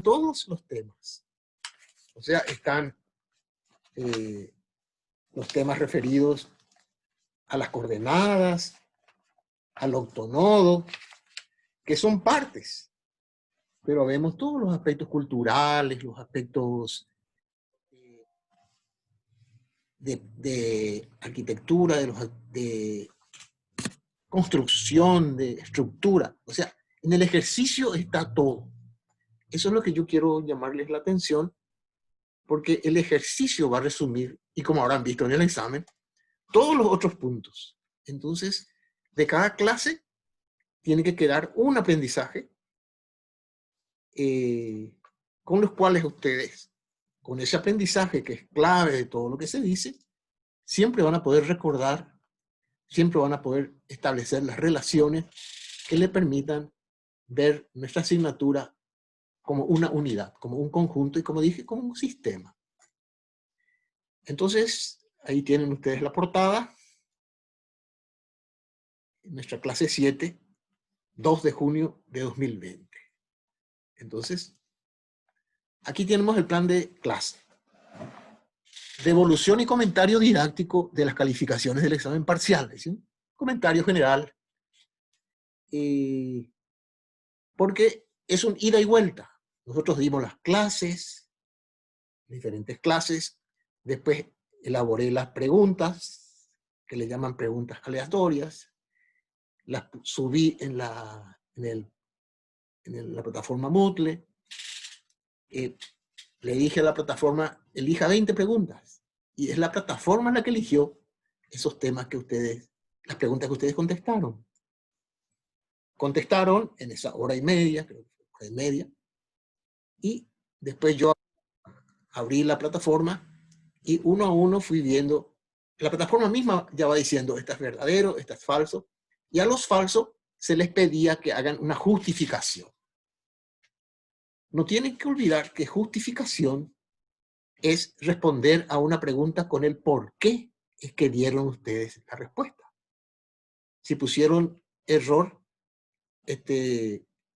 todos los temas. O sea, están los temas referidos a las coordenadas, al octonodo, que son partes. Pero vemos todos los aspectos culturales, los aspectos de arquitectura, de construcción, de estructura. O sea, en el ejercicio está todo. Eso es lo que yo quiero llamarles la atención, porque el ejercicio va a resumir, y como habrán visto en el examen, todos los otros puntos. Entonces, de cada clase tiene que quedar un aprendizaje con los cuales ustedes, con ese aprendizaje que es clave de todo lo que se dice, siempre van a poder recordar, siempre van a poder establecer las relaciones que le permitan ver nuestra asignatura como una unidad, como un conjunto y, como dije, como un sistema. Entonces, ahí tienen ustedes la portada. Nuestra clase 7, 2 de junio de 2020. Entonces, aquí tenemos el plan de clase. Devolución y comentario didáctico de las calificaciones del examen parcial. ¿Sí? Comentario general. Porque es un ida y vuelta. Nosotros dimos las clases, diferentes clases, después elaboré las preguntas, que le llaman preguntas aleatorias, las subí en la plataforma Moodle, le dije a la plataforma, elija 20 preguntas, y es la plataforma la que eligió esos temas que ustedes, las preguntas que ustedes contestaron. Contestaron en esa hora y media, creo que fue hora y media, y después yo abrí la plataforma y uno a uno fui viendo, la plataforma misma ya va diciendo, esto es verdadero, esto es falso, y a los falsos se les pedía que hagan una justificación. No tienen que olvidar que justificación es responder a una pregunta con el por qué es que dieron ustedes la respuesta. Si pusieron error,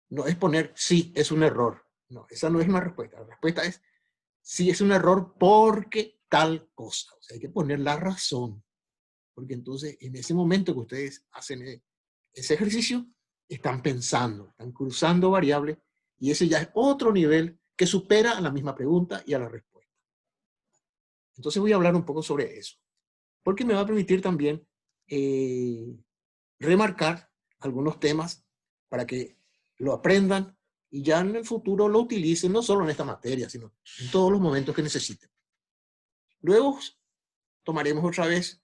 no es poner sí, es un error. No, esa no es una respuesta. La respuesta es sí, es un error porque tal cosa. O sea, hay que poner la razón. Porque entonces, en ese momento que ustedes hacen ese ejercicio, están pensando, están cruzando variables, y ese ya es otro nivel que supera a la misma pregunta y a la respuesta. Entonces voy a hablar un poco sobre eso, porque me va a permitir también remarcar algunos temas para que lo aprendan y ya en el futuro lo utilicen, no solo en esta materia, sino en todos los momentos que necesiten. Luego tomaremos otra vez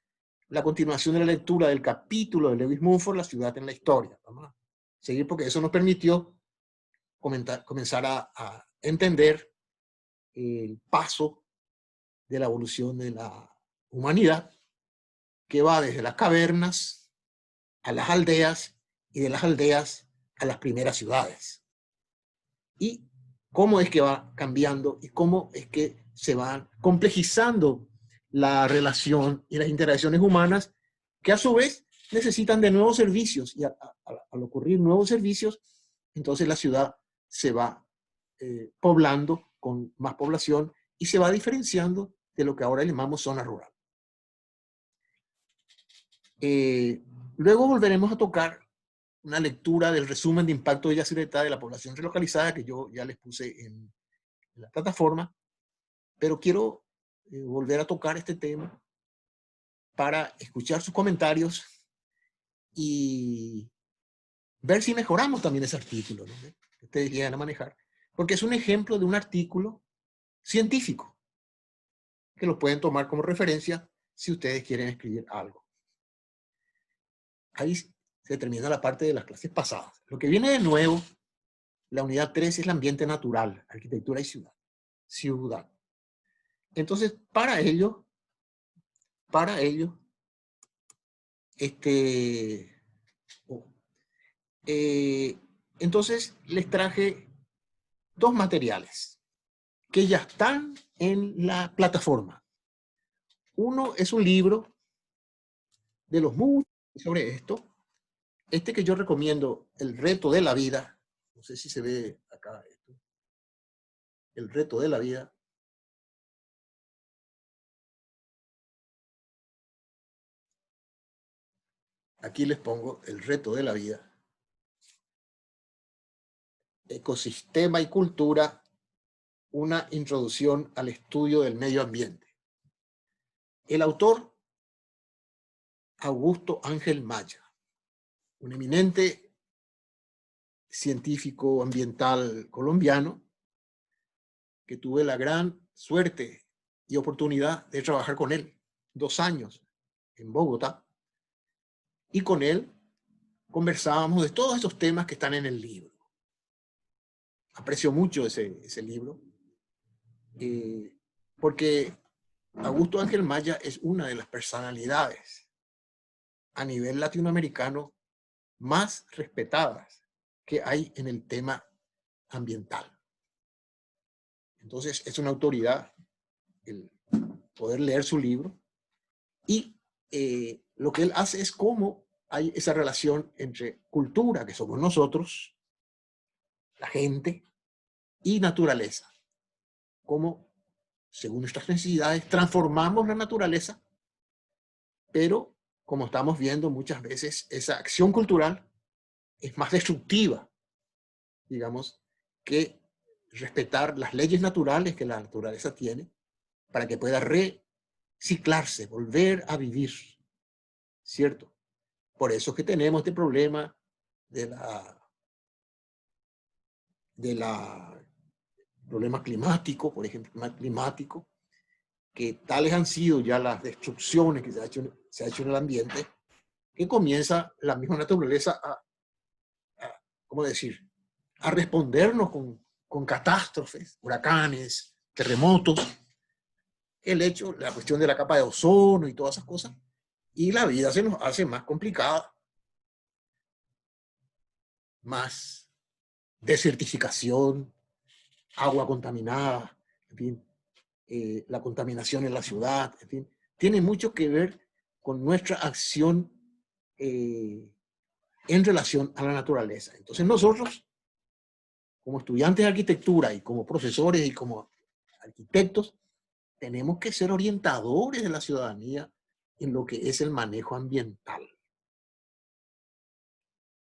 la continuación de la lectura del capítulo de Lewis Mumford, La ciudad en la historia. Vamos a seguir porque eso nos permitió comenzar a entender el paso de la evolución de la humanidad, que va desde las cavernas a las aldeas y de las aldeas a las primeras ciudades. Y cómo es que va cambiando y cómo es que se van complejizando la relación y las interacciones humanas, que a su vez necesitan de nuevos servicios, y al ocurrir nuevos servicios, entonces la ciudad se va poblando con más población y se va diferenciando de lo que ahora llamamos zona rural. Luego volveremos a tocar una lectura del resumen de impacto de Yacyretá de la población relocalizada, que yo ya les puse en la plataforma, pero quiero volver a tocar este tema para escuchar sus comentarios y ver si mejoramos también ese artículo, ¿no? Que ustedes llegan a manejar, porque es un ejemplo de un artículo científico que lo pueden tomar como referencia si ustedes quieren escribir algo. Ahí se termina la parte de las clases pasadas. Lo que viene de nuevo, la unidad 3, es el ambiente natural, arquitectura y ciudad. Ciudad. Entonces, para ello, entonces les traje dos materiales que ya están en la plataforma. Uno es un libro de los muchos sobre esto. Este que yo recomiendo, El reto de la vida. No sé si se ve acá esto. el reto de la vida, aquí les pongo el reto de la vida, ecosistema y cultura, una introducción al estudio del medio ambiente. El autor, Augusto Ángel Maya, un eminente científico ambiental colombiano, que tuve la gran suerte y oportunidad de trabajar con él 2 años en Bogotá, y con él conversábamos de todos estos temas que están en el libro. Aprecio mucho ese libro, porque Augusto Ángel Maya es una de las personalidades a nivel latinoamericano más respetadas que hay en el tema ambiental. Entonces, es una autoridad el poder leer su libro, y lo que él hace es cómo hay esa relación entre cultura, que somos nosotros, la gente, y naturaleza. Cómo, según nuestras necesidades, transformamos la naturaleza, pero como estamos viendo muchas veces, esa acción cultural es más destructiva, digamos, que respetar las leyes naturales que la naturaleza tiene para que pueda reciclarse, volver a vivir, ¿cierto? Por eso es que tenemos este problema de la problema climático, por ejemplo, climático, que tales han sido ya las destrucciones que se ha hecho en el ambiente, que comienza la misma naturaleza ¿cómo decir?, a respondernos con catástrofes, huracanes, terremotos, la cuestión de la capa de ozono y todas esas cosas, y la vida se nos hace más complicada, más desertificación, agua contaminada, en fin, la contaminación en la ciudad, en fin, tiene mucho que ver con nuestra acción en relación a la naturaleza. Entonces nosotros, como estudiantes de arquitectura y como profesores y como arquitectos, tenemos que ser orientadores de la ciudadanía en lo que es el manejo ambiental.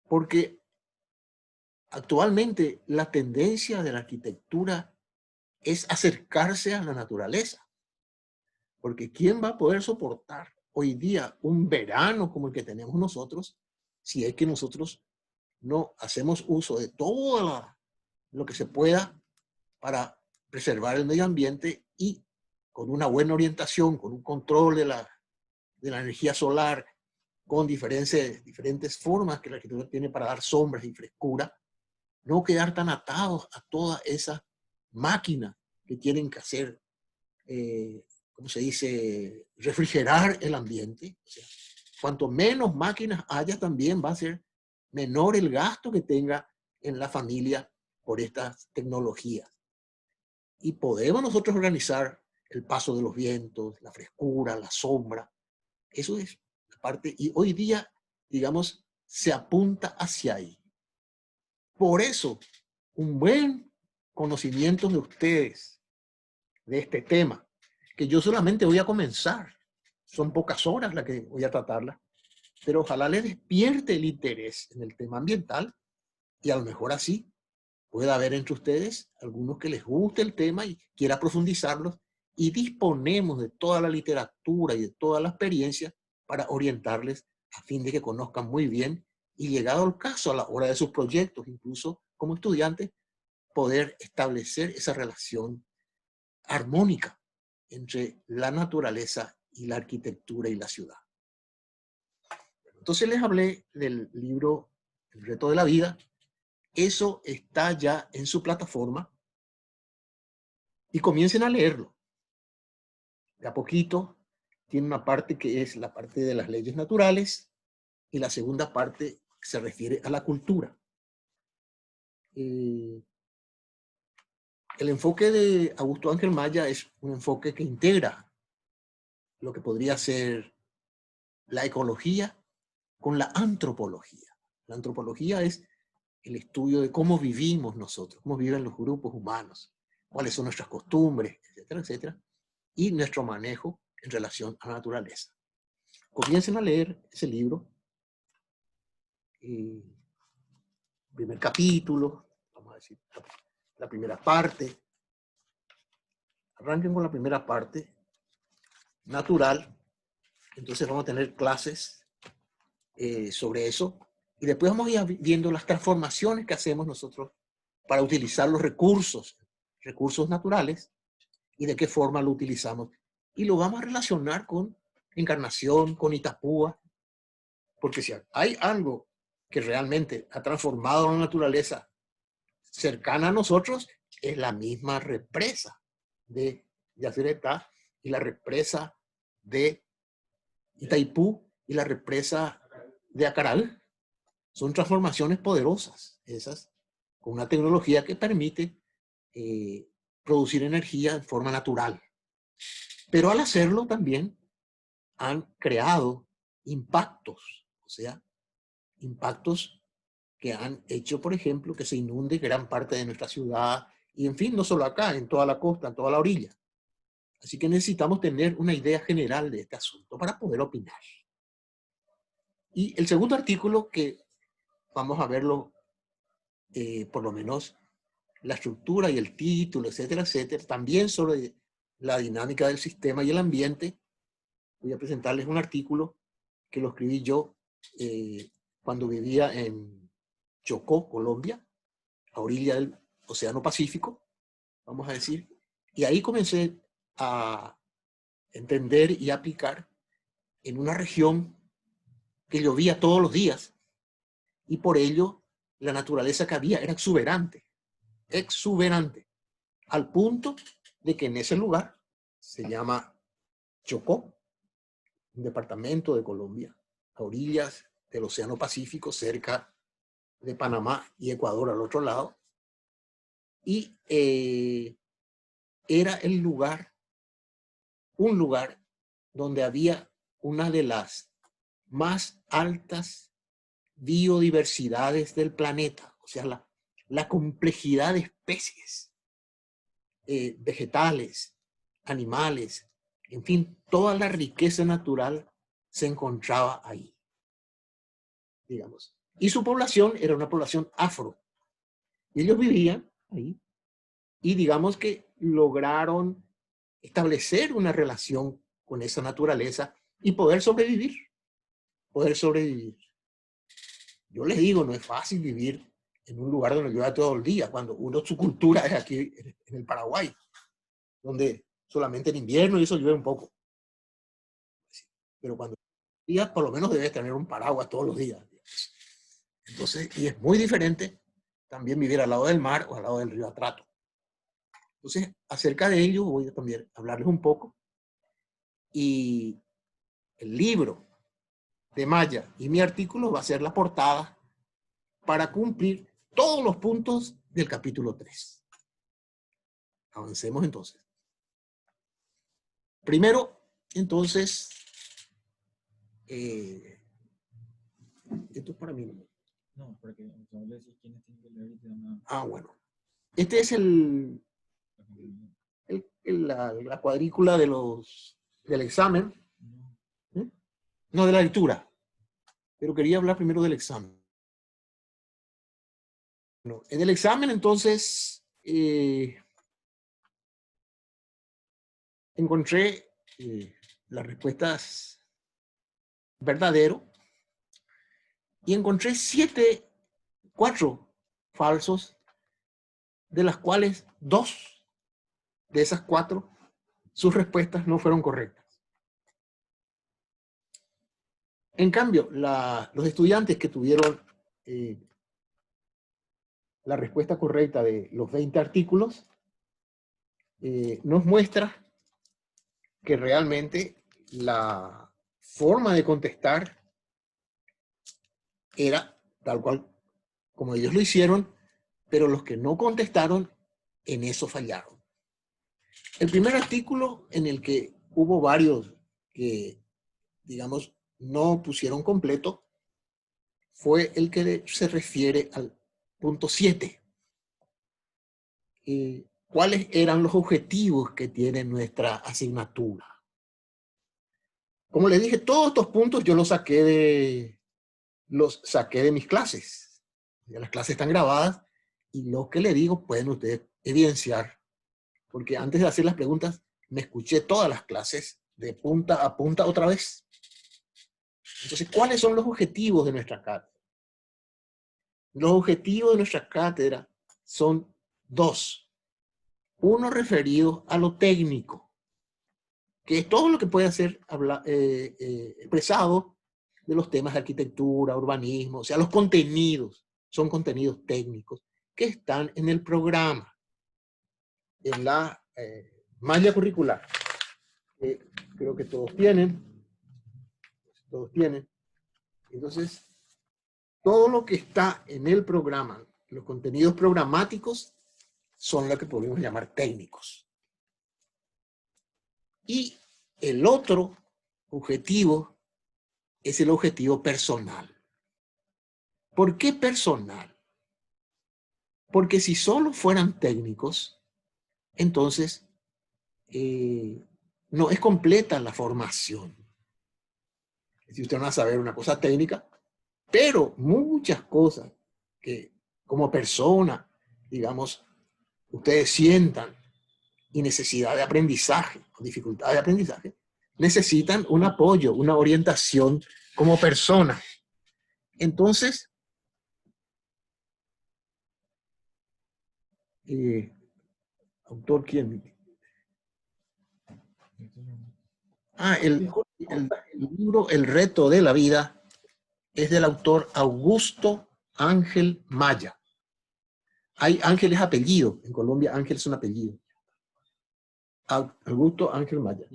Porque actualmente la tendencia de la arquitectura es acercarse a la naturaleza. Porque ¿quién va a poder soportar hoy día un verano como el que tenemos nosotros si es que nosotros no hacemos uso de todo lo que se pueda para preservar el medio ambiente, y con una buena orientación, con un control de la energía solar, con diferentes formas que la arquitectura tiene para dar sombras y frescura, no quedar tan atados a toda esa máquina que tienen que hacer, ¿cómo se dice?, refrigerar el ambiente. O sea, cuanto menos máquinas haya, también va a ser menor el gasto que tenga en la familia por estas tecnologías. Y podemos nosotros organizar el paso de los vientos, la frescura, la sombra. Eso es la parte, y hoy día, digamos, se apunta hacia ahí. Por eso, un buen conocimiento de ustedes de este tema, que yo solamente voy a comenzar, son pocas horas las que voy a tratarla, pero ojalá les despierte el interés en el tema ambiental, y a lo mejor así puede haber entre ustedes algunos que les guste el tema y quiera profundizarlos, y disponemos de toda la literatura y de toda la experiencia para orientarles a fin de que conozcan muy bien, y llegado el caso a la hora de sus proyectos, incluso como estudiantes, poder establecer esa relación armónica entre la naturaleza y la arquitectura y la ciudad. Entonces les hablé del libro El reto de la vida. Eso está ya en su plataforma, y comiencen a leerlo. De a poquito, tiene una parte que es la parte de las leyes naturales, y la segunda parte se refiere a la cultura. El enfoque de Augusto Ángel Maya es un enfoque que integra lo que podría ser la ecología con la antropología. La antropología es el estudio de cómo vivimos nosotros, cómo viven los grupos humanos, cuáles son nuestras costumbres, etcétera, etcétera, y nuestro manejo en relación a la naturaleza. Comiencen a leer ese libro, primer capítulo, vamos a decir, la primera parte. Arranquen con la primera parte, natural. Entonces vamos a tener clases sobre eso. Y después vamos a ir viendo las transformaciones que hacemos nosotros para utilizar los recursos naturales y de qué forma lo utilizamos. Y lo vamos a relacionar con Encarnación, con Itapúa, porque si hay algo que realmente ha transformado la naturaleza cercana a nosotros, es la misma represa de Yacyretá y la represa de Itaipú y la represa de Acaral. Son transformaciones poderosas, esas, con una tecnología que permite producir energía de forma natural. Pero al hacerlo también han creado impactos, o sea, impactos que han hecho, por ejemplo, que se inunde gran parte de nuestra ciudad, y en fin, no solo acá, en toda la costa, en toda la orilla. Así que necesitamos tener una idea general de este asunto para poder opinar. Y el segundo artículo, que vamos a verlo, por lo menos la estructura y el título, etcétera, etcétera, también sobre la dinámica del sistema y el ambiente. Voy a presentarles un artículo que lo escribí yo cuando vivía en Chocó, Colombia, a orilla del Océano Pacífico, vamos a decir. Y ahí comencé a entender y aplicar en una región que llovía todos los días, y por ello la naturaleza que había era exuberante, al punto de que en ese lugar, se llama Chocó, un departamento de Colombia, a orillas del Océano Pacífico, cerca de Panamá y Ecuador al otro lado, y era un lugar donde había una de las más altas biodiversidades del planeta, o sea, la complejidad de especies, vegetales, animales, en fin, toda la riqueza natural se encontraba ahí, digamos. Y su población era una población afro. Y ellos vivían ahí y digamos que lograron establecer una relación con esa naturaleza y poder sobrevivir, Yo les digo, no es fácil vivir en un lugar donde llueve todo el día, cuando su cultura es aquí en el Paraguay, donde solamente en invierno y eso llueve un poco. Pero cuando día por lo menos debes tener un paraguas todos los días. Entonces, y es muy diferente también vivir al lado del mar o al lado del río Atrato. Entonces, acerca de ello voy a también hablarles un poco. Y el libro de Maya y mi artículo va a ser la portada para cumplir todos los puntos del capítulo 3. Avancemos entonces. Primero, entonces, esto es para mí. No, porque vamos a decir quiénes tienen que leer y te van bueno. Este es la cuadrícula del examen. ¿Eh? No, de la lectura. Pero quería hablar primero del examen. Bueno, en el examen, entonces, encontré las respuestas verdadero y encontré 4 falsos, de las cuales 2 de esas 4, sus respuestas no fueron correctas. En cambio, los estudiantes que tuvieron la respuesta correcta de los 20 artículos, nos muestra que realmente la forma de contestar era tal cual como ellos lo hicieron, pero los que no contestaron, en eso fallaron. El primer artículo en el que hubo varios que, digamos, no pusieron completo, fue el que se refiere al punto 7. cuáles eran los objetivos que tiene nuestra asignatura. Como les dije, todos estos puntos yo los saqué de mis clases. Ya las clases están grabadas y lo que le digo pueden ustedes evidenciar, porque antes de hacer las preguntas me escuché todas las clases de punta a punta otra vez. Entonces, ¿cuáles son los objetivos de nuestra cátedra? Los objetivos de nuestra cátedra son dos. Uno referido a lo técnico, que es todo lo que puede ser expresado de los temas de arquitectura, urbanismo, o sea, los contenidos, son contenidos técnicos que están en el programa, en la malla curricular. Creo que todos tienen. Entonces, todo lo que está en el programa, los contenidos programáticos, son lo que podemos llamar técnicos. Y el otro objetivo es el objetivo personal. ¿Por qué personal? Porque si solo fueran técnicos, entonces no es completa la formación. Si usted no va a saber una cosa técnica, pero muchas cosas que como persona, digamos, ustedes sientan y necesidad de aprendizaje o dificultad de aprendizaje, necesitan un apoyo, una orientación como persona. Entonces, ¿autor quién? El libro El reto de la vida es del autor Augusto Ángel Maya. Ángel es apellido, en Colombia Ángel es un apellido. Augusto Ángel Maya.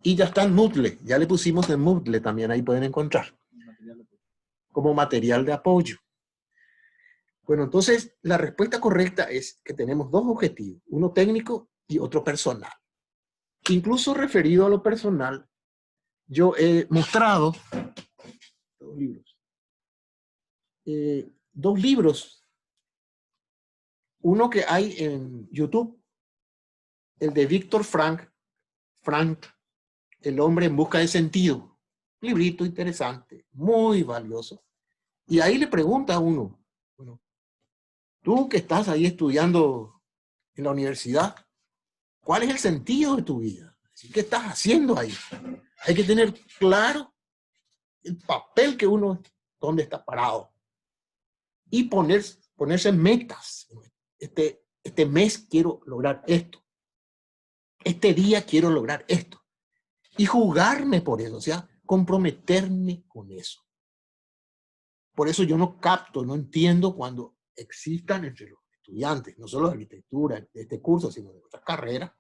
Y ya está en Moodle, ya le pusimos en Moodle también, ahí pueden encontrar. Como material de apoyo. Bueno, entonces la respuesta correcta es que tenemos dos objetivos, uno técnico y otro personal. Incluso referido a lo personal, yo he mostrado dos libros. Uno que hay en YouTube, el de Víctor Frank, El hombre en busca de sentido. Un librito interesante, muy valioso. Y ahí le pregunta a uno, bueno, tú que estás ahí estudiando en la universidad, ¿cuál es el sentido de tu vida? ¿Qué estás haciendo ahí? Hay que tener claro el papel que uno, dónde está parado. Y ponerse metas. Este mes quiero lograr esto. Este día quiero lograr esto. Y jugarme por eso, o sea, comprometerme con eso. Por eso yo no capto, no entiendo cuando existan entre los estudiantes, no solo de arquitectura, de este curso, sino de otras carreras,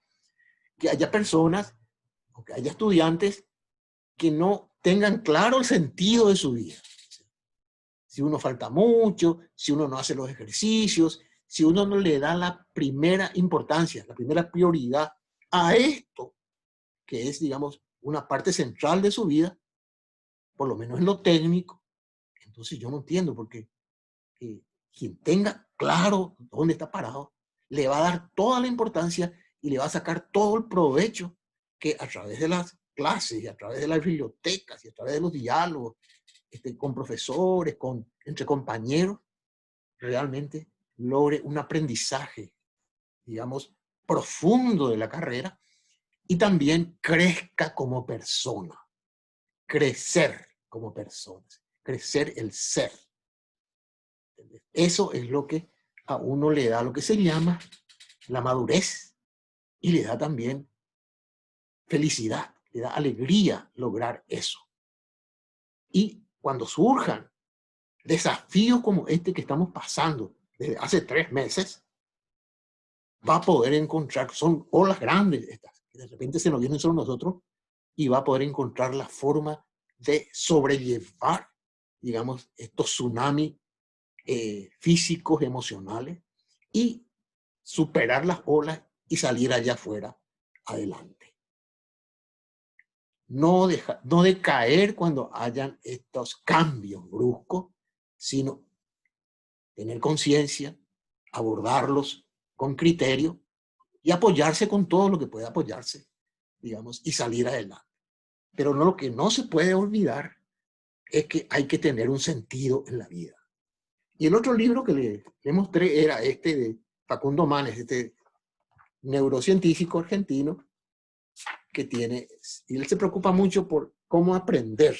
que haya personas o que haya estudiantes que no tengan claro el sentido de su vida. Si uno falta mucho, si uno no hace los ejercicios, si uno no le da la primera importancia, la primera prioridad a esto, que es, digamos, una parte central de su vida, por lo menos en lo técnico, entonces yo no entiendo porque quien tenga claro dónde está parado, le va a dar toda la importancia y le va a sacar todo el provecho que a través de las clases y a través de las bibliotecas y a través de los diálogos con profesores, entre compañeros, realmente logre un aprendizaje, digamos, profundo de la carrera y también crezca como persona. Crecer como personas, crecer el ser. Eso es lo que a uno le da lo que se llama la madurez y le da también felicidad, le da alegría lograr eso. Y cuando surjan desafíos como este que estamos pasando desde hace 3 meses, va a poder encontrar, son olas grandes estas, que de repente se nos vienen sobre nosotros y va a poder encontrar la forma de sobrellevar, digamos, estos tsunamis físicos, emocionales, y superar las olas y salir allá afuera adelante. No decaer cuando hayan estos cambios bruscos, sino tener conciencia, abordarlos con criterio y apoyarse con todo lo que puede apoyarse, digamos, y salir adelante. Pero no, lo que no se puede olvidar es que hay que tener un sentido en la vida. Y el otro libro que le mostré era este de Facundo Manes, este neurocientífico argentino, que tiene, y él se preocupa mucho por cómo aprender,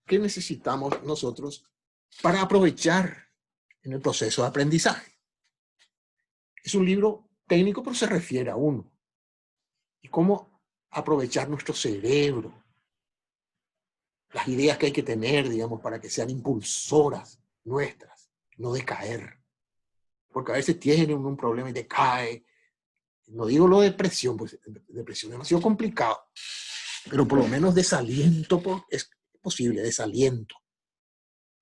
qué necesitamos nosotros para aprovechar en el proceso de aprendizaje. Es un libro técnico, pero se refiere a uno. Y cómo aprovechar nuestro cerebro, las ideas que hay que tener, digamos, para que sean impulsoras nuestras, no decaer. Porque a veces tiene un problema y decae. No digo lo de depresión, pues depresión es demasiado complicado, pero por lo menos desaliento es posible, desaliento.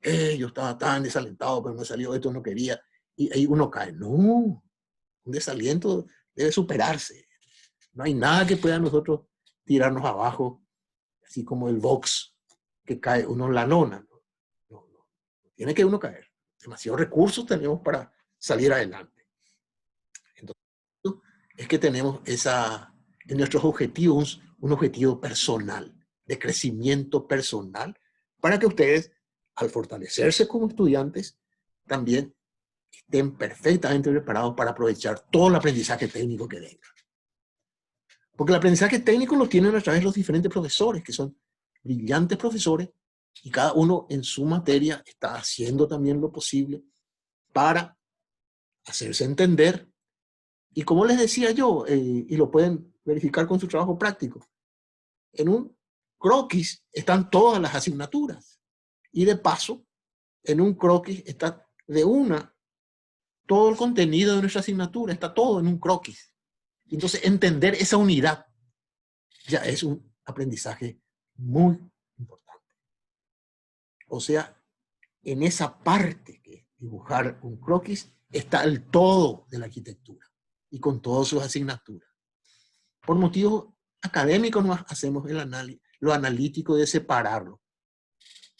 Yo estaba tan desalentado, pero me salió esto, no quería, y ahí uno cae. No, un desaliento debe superarse. No hay nada que pueda nosotros tirarnos abajo, así como el box, que cae uno en la lona. No, tiene que uno caer. Demasiados recursos tenemos para salir adelante. Entonces, es que tenemos en nuestros objetivos, un objetivo personal, de crecimiento personal, para que ustedes, al fortalecerse como estudiantes, también estén perfectamente preparados para aprovechar todo el aprendizaje técnico que venga. Porque el aprendizaje técnico lo tienen a través de los diferentes profesores, que son brillantes profesores, y cada uno en su materia está haciendo también lo posible para hacerse entender. Y como les decía yo, y lo pueden verificar con su trabajo práctico, en un croquis están todas las asignaturas. Y de paso, en un croquis está todo el contenido de nuestra asignatura, está todo en un croquis. Entonces, entender esa unidad ya es un aprendizaje muy importante. O sea, en esa parte que dibujar un croquis está el todo de la arquitectura y con todas sus asignaturas. Por motivos académicos no hacemos lo analítico de separarlo.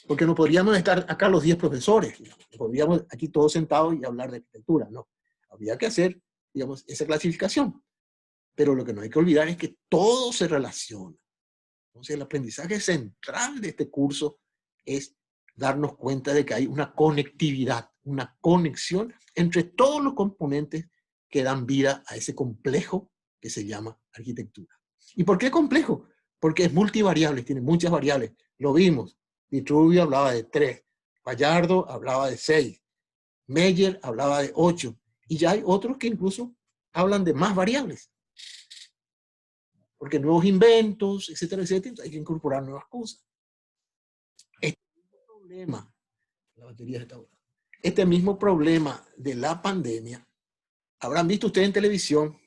Porque no podríamos estar acá los 10 profesores, podríamos aquí todos sentados y hablar de arquitectura, no. Habría que hacer, digamos, esa clasificación. Pero lo que no hay que olvidar es que todo se relaciona. Entonces, el aprendizaje central de este curso es darnos cuenta de que hay una conectividad, una conexión entre todos los componentes que dan vida a ese complejo que se llama arquitectura. ¿Y por qué complejo? Porque es multivariable, tiene muchas variables. Lo vimos. Vitruvio hablaba de 3, Gallardo hablaba de 6, Meyer hablaba de 8, y ya hay otros que incluso hablan de más variables. Porque nuevos inventos, etcétera, etcétera, hay que incorporar nuevas cosas. Este mismo problema, la batería está ahora. Este mismo problema de la pandemia, habrán visto ustedes en televisión,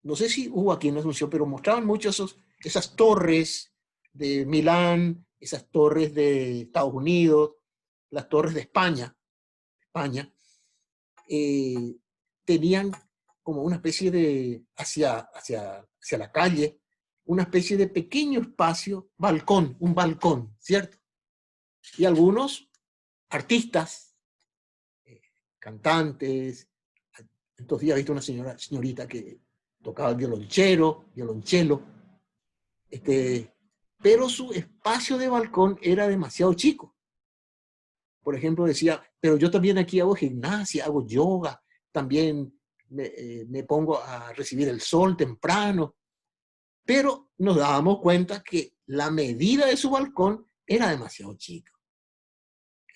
no sé si hubo aquí en Asunción, pero mostraban mucho esas torres de Milán, esas torres de Estados Unidos, las torres de España, tenían como una especie de, hacia la calle, una especie de pequeño espacio, un balcón, ¿cierto? Y algunos artistas, cantantes, estos días he visto una señorita que tocaba el violonchelo, pero su espacio de balcón era demasiado chico. Por ejemplo, decía, pero yo también aquí hago gimnasia, hago yoga, también me pongo a recibir el sol temprano. Pero nos dábamos cuenta que la medida de su balcón era demasiado chica.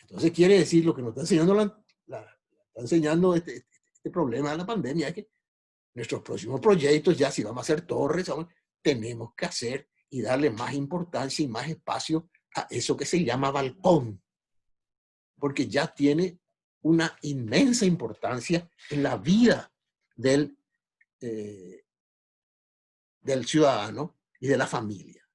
Entonces quiere decir, lo que nos está enseñando, está enseñando este problema de la pandemia, es que nuestros próximos proyectos, ya si vamos a hacer torres, tenemos que hacer y darle más importancia y más espacio a eso que se llama balcón, porque ya tiene una inmensa importancia en la vida del ciudadano y de la familia.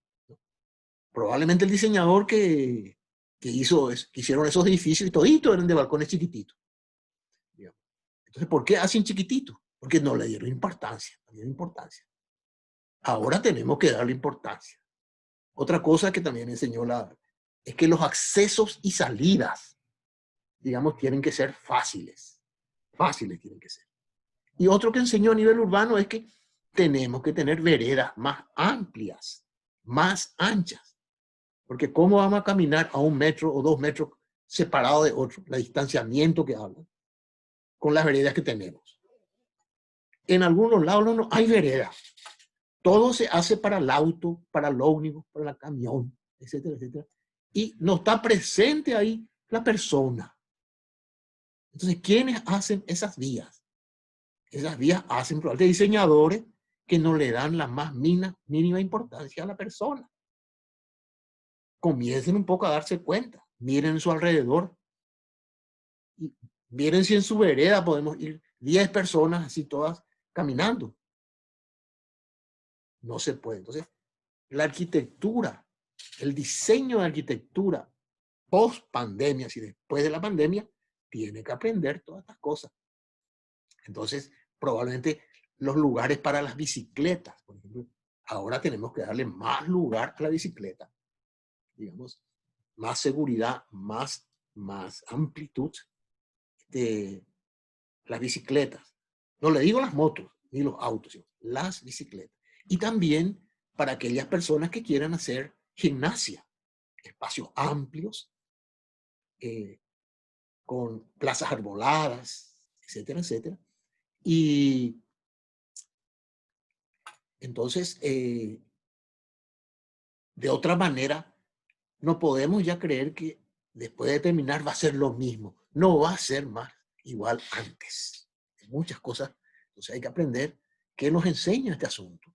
Probablemente el diseñador que hicieron esos edificios y toditos eran de balcones chiquititos. Entonces, ¿por qué hacen chiquititos? Porque no le dieron importancia. Ahora tenemos que darle importancia. Otra cosa que también enseñó es que los accesos y salidas, digamos, tienen que ser fáciles. fáciles tienen que ser. Y otro que enseñó a nivel urbano es que tenemos que tener veredas más amplias, más anchas. Porque ¿cómo vamos a caminar a 1 metro o 2 metros separado de otro? El distanciamiento que hablan con las veredas que tenemos. En algunos lados no hay veredas. Todo se hace para el auto, para el ómnibus, para el camión, etcétera, etcétera. Y no está presente ahí la persona. Entonces, ¿quiénes hacen esas vías? Esas vías hacen probablemente diseñadores que no le dan la más mínima importancia a la persona. Comiencen un poco a darse cuenta. Miren su alrededor. Y miren si en su vereda podemos ir 10 personas así todas caminando. No se puede. Entonces, la arquitectura, el diseño de arquitectura post pandemia, si después de la pandemia, tiene que aprender todas estas cosas. Entonces, probablemente los lugares para las bicicletas, por ejemplo, ahora tenemos que darle más lugar a la bicicleta, digamos, más seguridad, más amplitud de las bicicletas. No le digo las motos ni los autos, sino las bicicletas. Y también para aquellas personas que quieran hacer gimnasia, espacios amplios, con plazas arboladas, etcétera, etcétera. Y entonces, de otra manera, no podemos ya creer que después de terminar va a ser lo mismo. No va a ser más igual antes. Hay muchas cosas. Entonces hay que aprender qué nos enseña este asunto.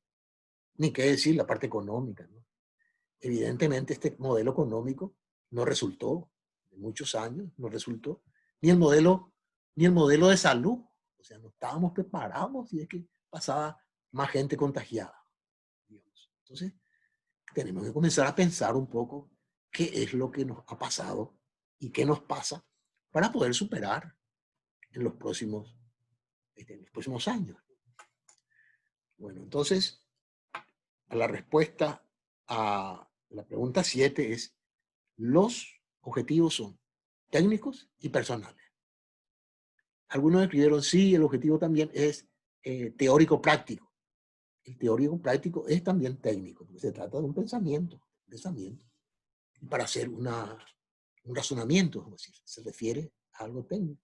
Ni qué decir la parte económica, ¿no? Evidentemente este modelo económico no resultó, de muchos años no resultó, ni el modelo de salud. O sea, no estábamos preparados y es que pasaba más gente contagiada, digamos. Entonces, tenemos que comenzar a pensar un poco qué es lo que nos ha pasado y qué nos pasa para poder superar en los próximos años. Bueno, entonces, la respuesta a la pregunta 7 es: los objetivos son técnicos y personales. Algunos escribieron, sí, el objetivo también es teórico-práctico. El teórico-práctico es también técnico, porque se trata de un pensamiento. Y para hacer un razonamiento, es decir, se refiere a algo técnico.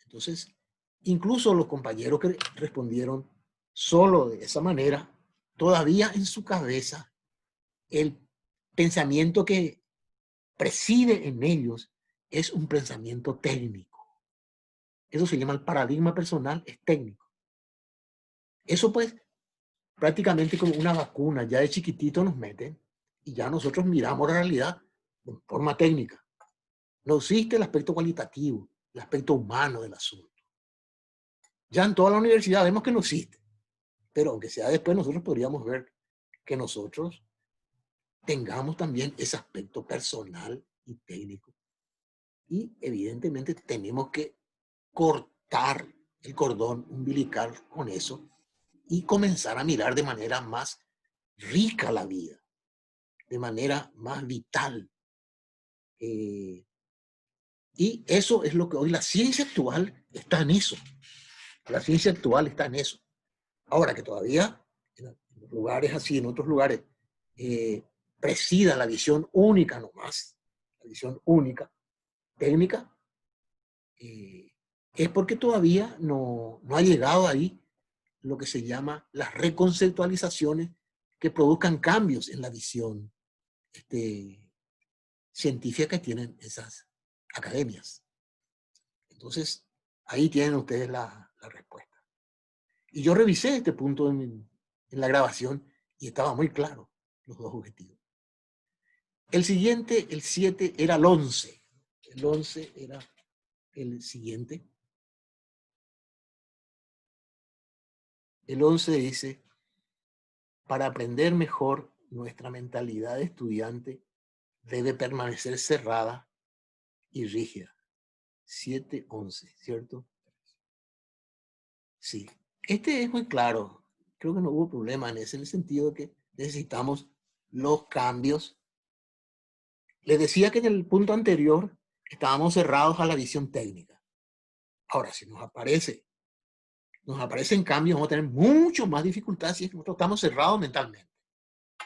Entonces, incluso los compañeros que respondieron solo de esa manera, todavía en su cabeza, el pensamiento que preside en ellos es un pensamiento técnico. Eso se llama el paradigma personal, es técnico. Eso pues prácticamente como una vacuna, ya de chiquitito nos meten y ya nosotros miramos la realidad de forma técnica. No existe el aspecto cualitativo, el aspecto humano del asunto. Ya en toda la universidad vemos que no existe, pero aunque sea después nosotros podríamos ver que nosotros tengamos también ese aspecto personal y técnico. Y evidentemente tenemos que cortar el cordón umbilical con eso y comenzar a mirar de manera más rica la vida, de manera más vital. Y eso es lo que hoy la ciencia actual está en eso. La ciencia actual está en eso. Ahora que todavía en lugares así, en otros lugares, presida la visión única nomás, la visión única, técnica, es porque todavía no ha llegado ahí lo que se llama las reconceptualizaciones que produzcan cambios en la visión científica que tienen esas academias. Entonces, ahí tienen ustedes la respuesta. Y yo revisé este punto en la grabación y estaba muy claro los dos objetivos. El siguiente, el 7, era el 11. El 11 era el siguiente. El 11 dice: para aprender mejor, nuestra mentalidad de estudiante debe permanecer cerrada y rígida. 7-11, ¿cierto? Sí. Este es muy claro. Creo que no hubo problema en ese, en el sentido de que necesitamos los cambios. Les decía que en el punto anterior estábamos cerrados a la visión técnica. Ahora, si nos aparecen cambios, vamos a tener mucho más dificultades si nosotros estamos cerrados mentalmente.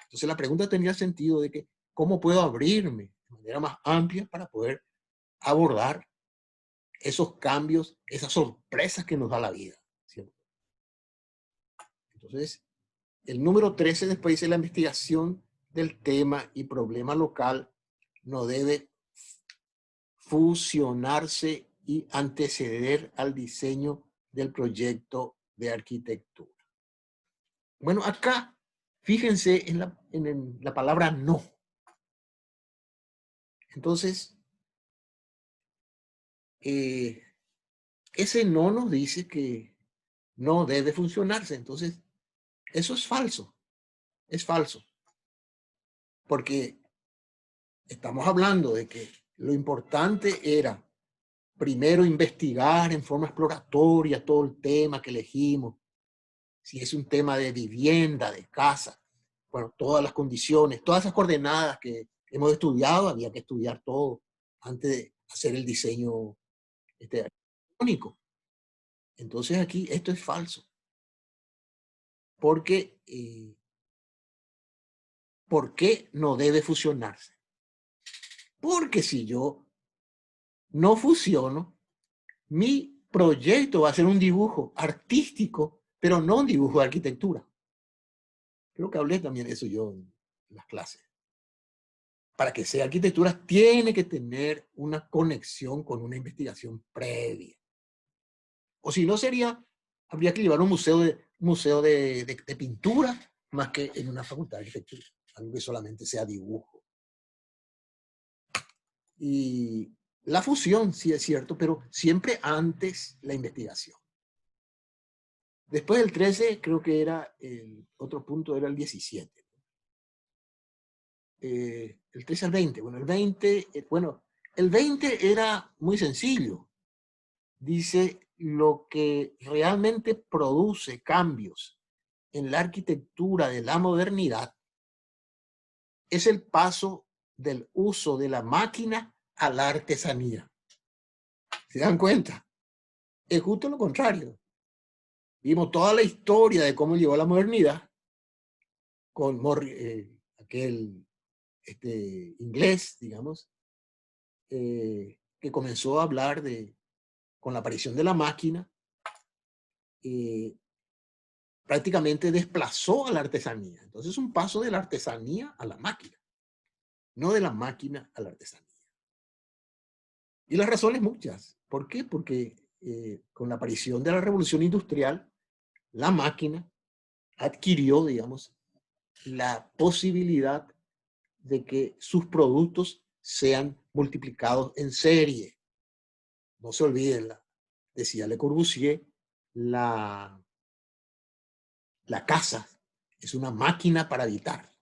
Entonces la pregunta tendría sentido de que, ¿cómo puedo abrirme de manera más amplia para poder abordar esos cambios, esas sorpresas que nos da la vida? ¿Cierto? Entonces, el número 13 después dice: la investigación del tema y problema local no debe fusionarse y anteceder al diseño del proyecto de arquitectura. Bueno, acá fíjense en la palabra no. Entonces, ese no nos dice que no debe funcionarse. Entonces, eso es falso. Es falso. Porque estamos hablando de que lo importante era primero investigar en forma exploratoria todo el tema que elegimos. Si es un tema de vivienda, de casa, bueno, todas las condiciones, todas esas coordenadas que hemos estudiado, había que estudiar todo antes de hacer el diseño arquitectónico. Entonces aquí esto es falso. Porque, ¿por qué no debe fusionarse? Porque si yo no fusiono, mi proyecto va a ser un dibujo artístico, pero no un dibujo de arquitectura. Creo que hablé también de eso yo en las clases. Para que sea arquitectura, tiene que tener una conexión con una investigación previa. O si no, habría que llevar un museo de pintura más que en una facultad de arquitectura, algo que solamente sea dibujo. Y la fusión, sí es cierto, pero siempre antes la investigación. Después del 13, creo que era el otro punto, era el 17. El 13 al 20. Bueno, el 20 era muy sencillo. Dice: lo que realmente produce cambios en la arquitectura de la modernidad es el paso del uso de la máquina a la artesanía. ¿Se dan cuenta? Es justo lo contrario. Vimos toda la historia de cómo llegó a la modernidad con aquel inglés, digamos, que comenzó a hablar con la aparición de la máquina, prácticamente desplazó a la artesanía. Entonces es un paso de la artesanía a la máquina, no de la máquina a la artesanía. Y las razones muchas. ¿Por qué? Porque con la aparición de la revolución industrial, la máquina adquirió, digamos, la posibilidad de que sus productos sean multiplicados en serie. No se olviden, decía Le Corbusier, la casa es una máquina para habitar.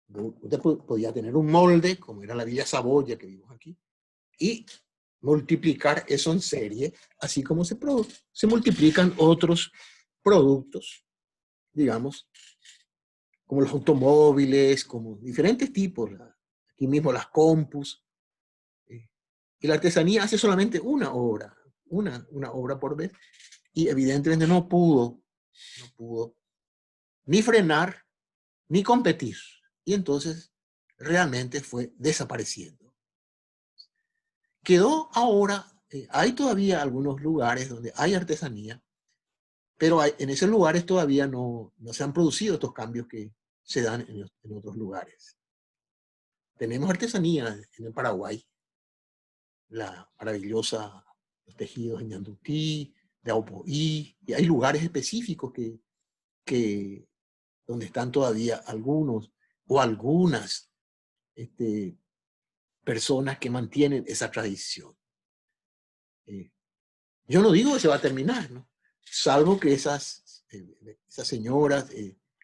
Usted podía tener un molde, como era la Villa Saboya que vimos aquí, y multiplicar eso en serie, así como se multiplican otros productos, digamos, como los automóviles, como diferentes tipos, aquí mismo las compus. Y la artesanía hace solamente una obra por vez, y evidentemente no pudo ni frenar, ni competir. Y entonces realmente fue desapareciendo. Quedó ahora, hay todavía algunos lugares donde hay artesanía, pero en esos lugares todavía no se han producido estos cambios que se dan en otros lugares. Tenemos artesanía en el Paraguay, la maravillosa, los tejidos de Ñandutí, de Aupoí, y hay lugares específicos donde están todavía algunos o algunas personas que mantienen esa tradición. Yo no digo que se va a terminar, ¿no? Salvo que esas señoras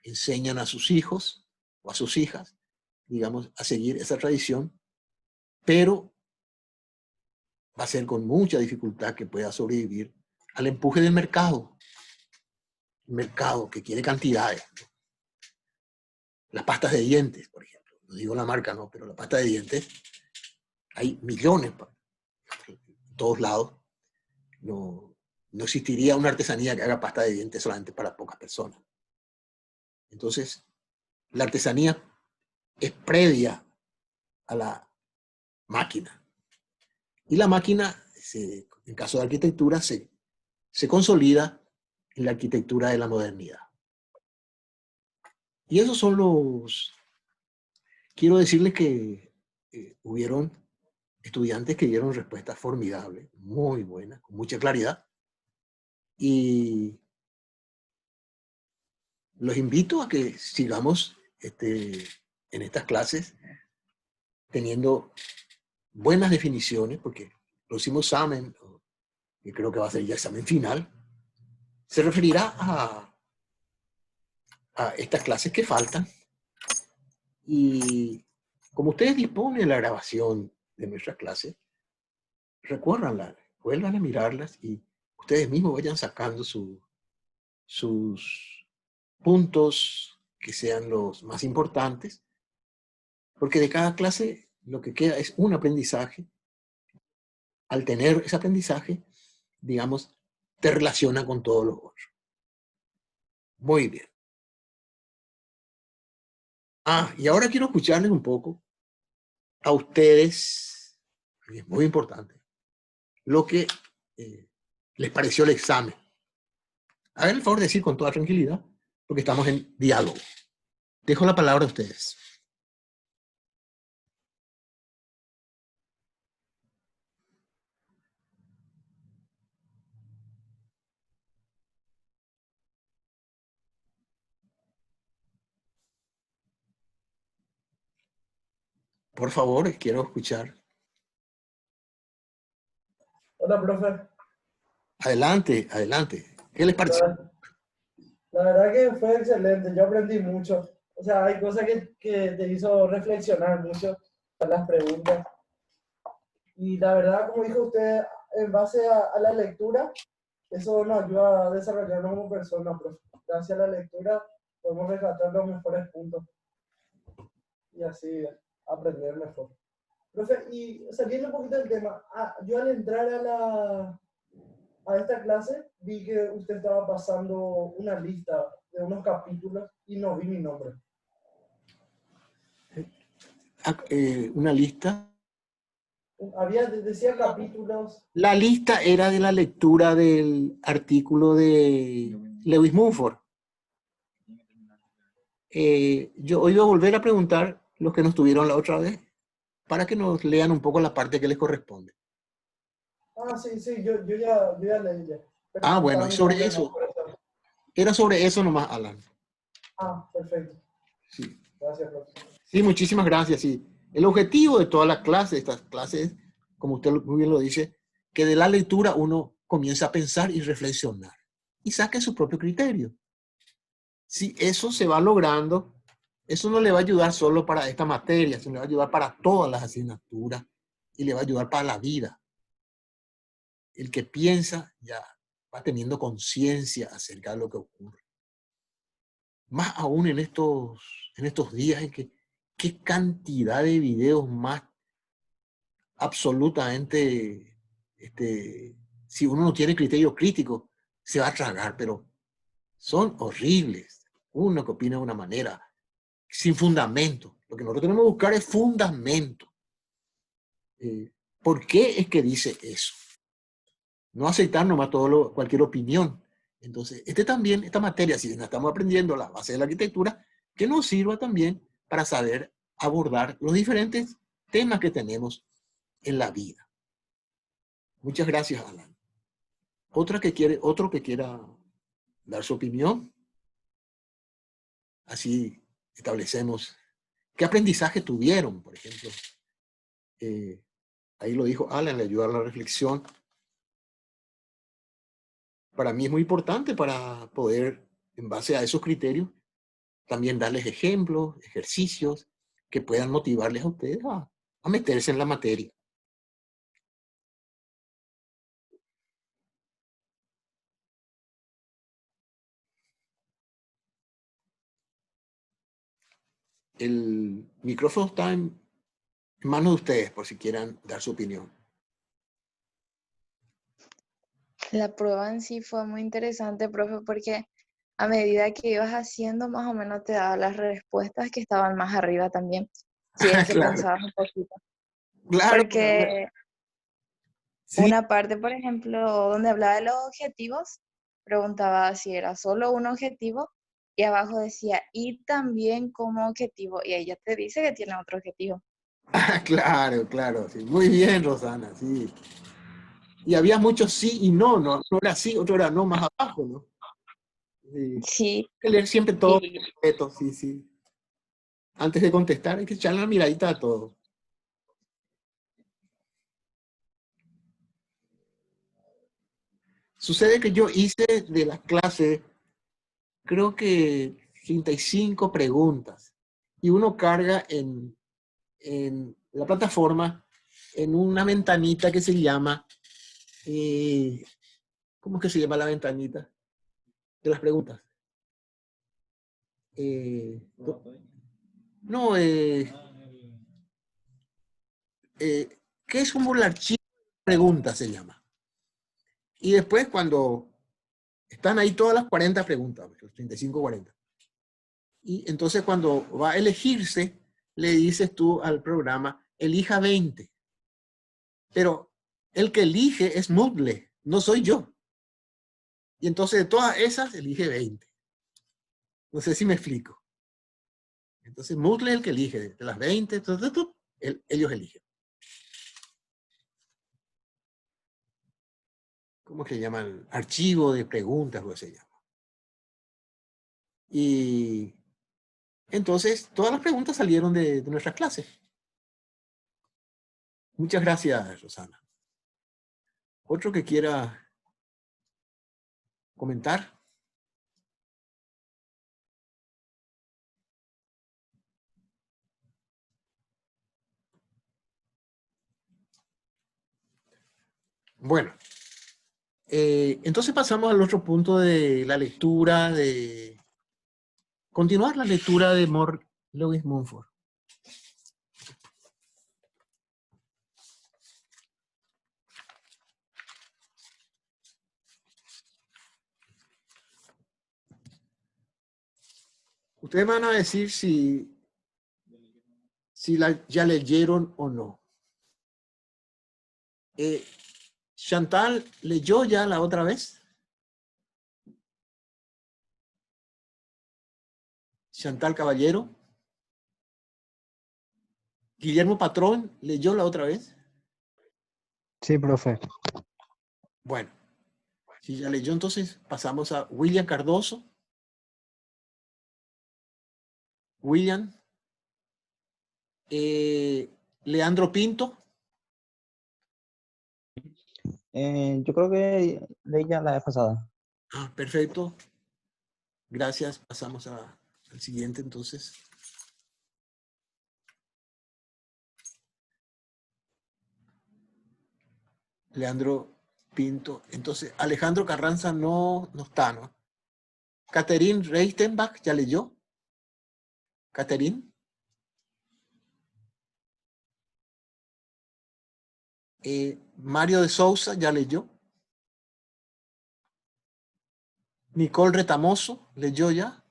enseñan a sus hijos o a sus hijas, digamos, a seguir esa tradición, pero va a ser con mucha dificultad que pueda sobrevivir al empuje del mercado. El mercado que quiere cantidades, ¿no? Las pastas de dientes, por ejemplo. No digo la marca, no, pero la pasta de dientes, hay millones en todos lados. no existiría una artesanía que haga pasta de dientes solamente para pocas personas. Entonces, la artesanía es previa a la máquina. Y la máquina, en caso de arquitectura, se consolida en la arquitectura de la modernidad. Y esos son los... Quiero decirles que hubieron estudiantes que dieron respuestas formidables, muy buenas, con mucha claridad. Y los invito a que sigamos en estas clases teniendo buenas definiciones, porque el próximo examen, que creo que va a ser ya examen final, se referirá a estas clases que faltan. Y como ustedes disponen de la grabación de nuestras clases, recuérdanlas, vuelvan a mirarlas y ustedes mismos vayan sacando sus puntos que sean los más importantes, porque de cada clase lo que queda es un aprendizaje. Al tener ese aprendizaje, digamos, te relaciona con todos los otros. Muy bien. Y ahora quiero escucharles un poco a ustedes, y es muy importante, lo que les pareció el examen. Hagan el favor de decir con toda tranquilidad, porque estamos en diálogo. Dejo la palabra a ustedes. Por favor, quiero escuchar. Hola, profe. Adelante, adelante. ¿Qué les pareció? La verdad que fue excelente, yo aprendí mucho. O sea, hay cosas que te hizo reflexionar mucho con las preguntas. Y la verdad, como dijo usted, en base a la lectura, eso nos ayuda a desarrollarnos como personas, profe. Gracias a la lectura podemos rescatar los mejores puntos y así aprender mejor. Profe, y saliendo un poquito del tema, yo al entrar a esta clase vi que usted estaba pasando una lista de unos capítulos y no vi mi nombre. Una lista. Decía capítulos. La lista era de la lectura del artículo de Lewis Mumford. Yo hoy voy a volver a preguntar los que nos tuvieron la otra vez para que nos lean un poco la parte que les corresponde. Sí, yo ya leí ya. Pero Bueno, y sobre eso. Era sobre eso nomás, Alan. Perfecto. Sí. Gracias, profesor. Sí, muchísimas gracias. Sí. El objetivo de todas las clases, estas clases, como usted muy bien lo dice, que de la lectura uno comienza a pensar y reflexionar y saque su propio criterio. Si eso se va logrando, eso no le va a ayudar solo para esta materia, sino le va a ayudar para todas las asignaturas y le va a ayudar para la vida. El que piensa ya va teniendo conciencia acerca de lo que ocurre. Más aún en estos días en que qué cantidad de videos más absolutamente, si uno no tiene criterio crítico, se va a tragar, pero son horribles. Uno que opina de una manera sin fundamento. Lo que nosotros tenemos que buscar es fundamento. ¿Por qué es que dice eso? No aceptar nomás cualquier opinión. Entonces, esta materia, si estamos aprendiendo la base de la arquitectura, que nos sirva también para saber abordar los diferentes temas que tenemos en la vida. Muchas gracias, Alan. Otro que quiera dar su opinión. Así establecemos qué aprendizaje tuvieron, por ejemplo. Ahí lo dijo Alan, le ayuda a la reflexión. Para mí es muy importante para poder, en base a esos criterios, también darles ejemplos, ejercicios que puedan motivarles a ustedes a meterse en la materia. El micrófono está en manos de ustedes, por si quieran dar su opinión. La prueba en sí fue muy interesante, profe, porque a medida que ibas haciendo, más o menos te daba las respuestas que estaban más arriba también, si es que Claro, pensabas un poquito. claro. Porque Sí, una parte, por ejemplo, donde hablaba de los objetivos, preguntaba si era solo un objetivo y abajo decía, y también como objetivo, y ella te dice que tiene otro objetivo. claro, claro. Sí. Muy bien, Rosana, sí. Y había muchos sí y no, no, no era sí, otro era no más abajo, ¿no? Sí. Hay Sí, que leer siempre todo y completo, sí, sí. Antes de contestar hay que echarle una miradita a todo. Sucede que yo hice de la clase, creo que 35 preguntas. Y uno carga en la plataforma en una ventanita que se llama, eh, ¿cómo es que se llama la ventanita de las preguntas? Eh, no, ¿qué es un archivo de preguntas se llama? Y después cuando están ahí todas las 40 preguntas, los 35, 40. Y entonces cuando va a elegirse, le dices tú al programa, elija 20. Pero el que elige es Moodle, no soy yo. Y entonces de todas esas, elige 20. No sé si me explico. Entonces Moodle es el que elige. De las 20, ellos eligen. ¿Cómo que se llaman? Archivo de preguntas, lo que se llama. Y entonces todas las preguntas salieron de nuestras clases. Muchas gracias, Rosana. ¿Otro que quiera comentar? Bueno, entonces pasamos al otro punto de la lectura, de continuar la lectura de Lewis Mumford. Ustedes van a decir si ya leyeron o no. Chantal leyó ya la otra vez. Chantal Caballero. Guillermo Patrón leyó la otra vez. Sí, profe. Bueno, si ya leyó, entonces pasamos a William Cardoso. William. Leandro Pinto. Yo creo que leí ya la vez pasada. Ah, perfecto. Gracias. Pasamos al siguiente entonces. Leandro Pinto. Entonces, Alejandro Carranza no está, ¿no? Catherine Reichenbach, ¿ya leyó? Catherine. Mario de Sousa, ¿ya leyó? Nicole Retamoso, ¿leyó ya?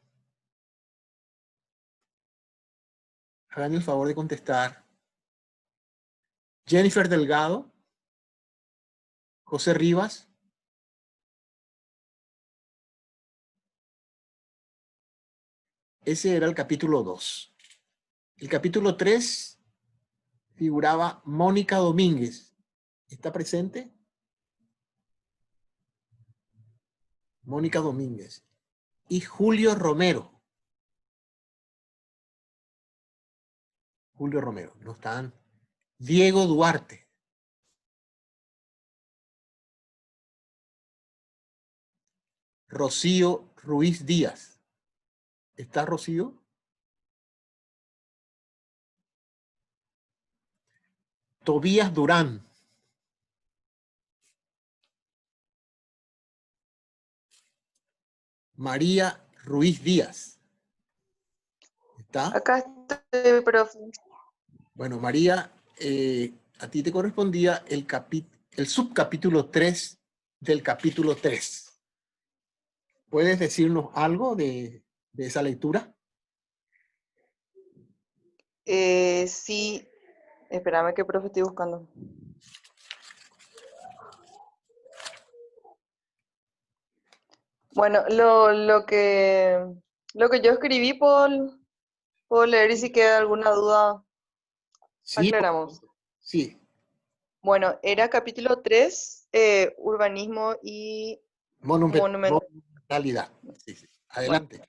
Hagan el favor de contestar. Jennifer Delgado. José Rivas. Ese era el capítulo 2. El capítulo 3 figuraba Mónica Domínguez. ¿Está presente? Mónica Domínguez. Y Julio Romero. Julio Romero, no están. Diego Duarte. Rocío Ruiz Díaz. ¿Está Rocío? Tobías Durán. María Ruiz Díaz. ¿Está? acá estoy, profe. Bueno, María, a ti te correspondía el subcapítulo 3 del capítulo 3. ¿Puedes decirnos algo de esa lectura? Sí, espérame que profe estoy buscando. Bueno, lo que yo escribí puedo leer y si queda alguna duda Sí, aclaramos. sí, Bueno, era capítulo 3, urbanismo y monumental. monumentalidad. Sí, sí. Adelante.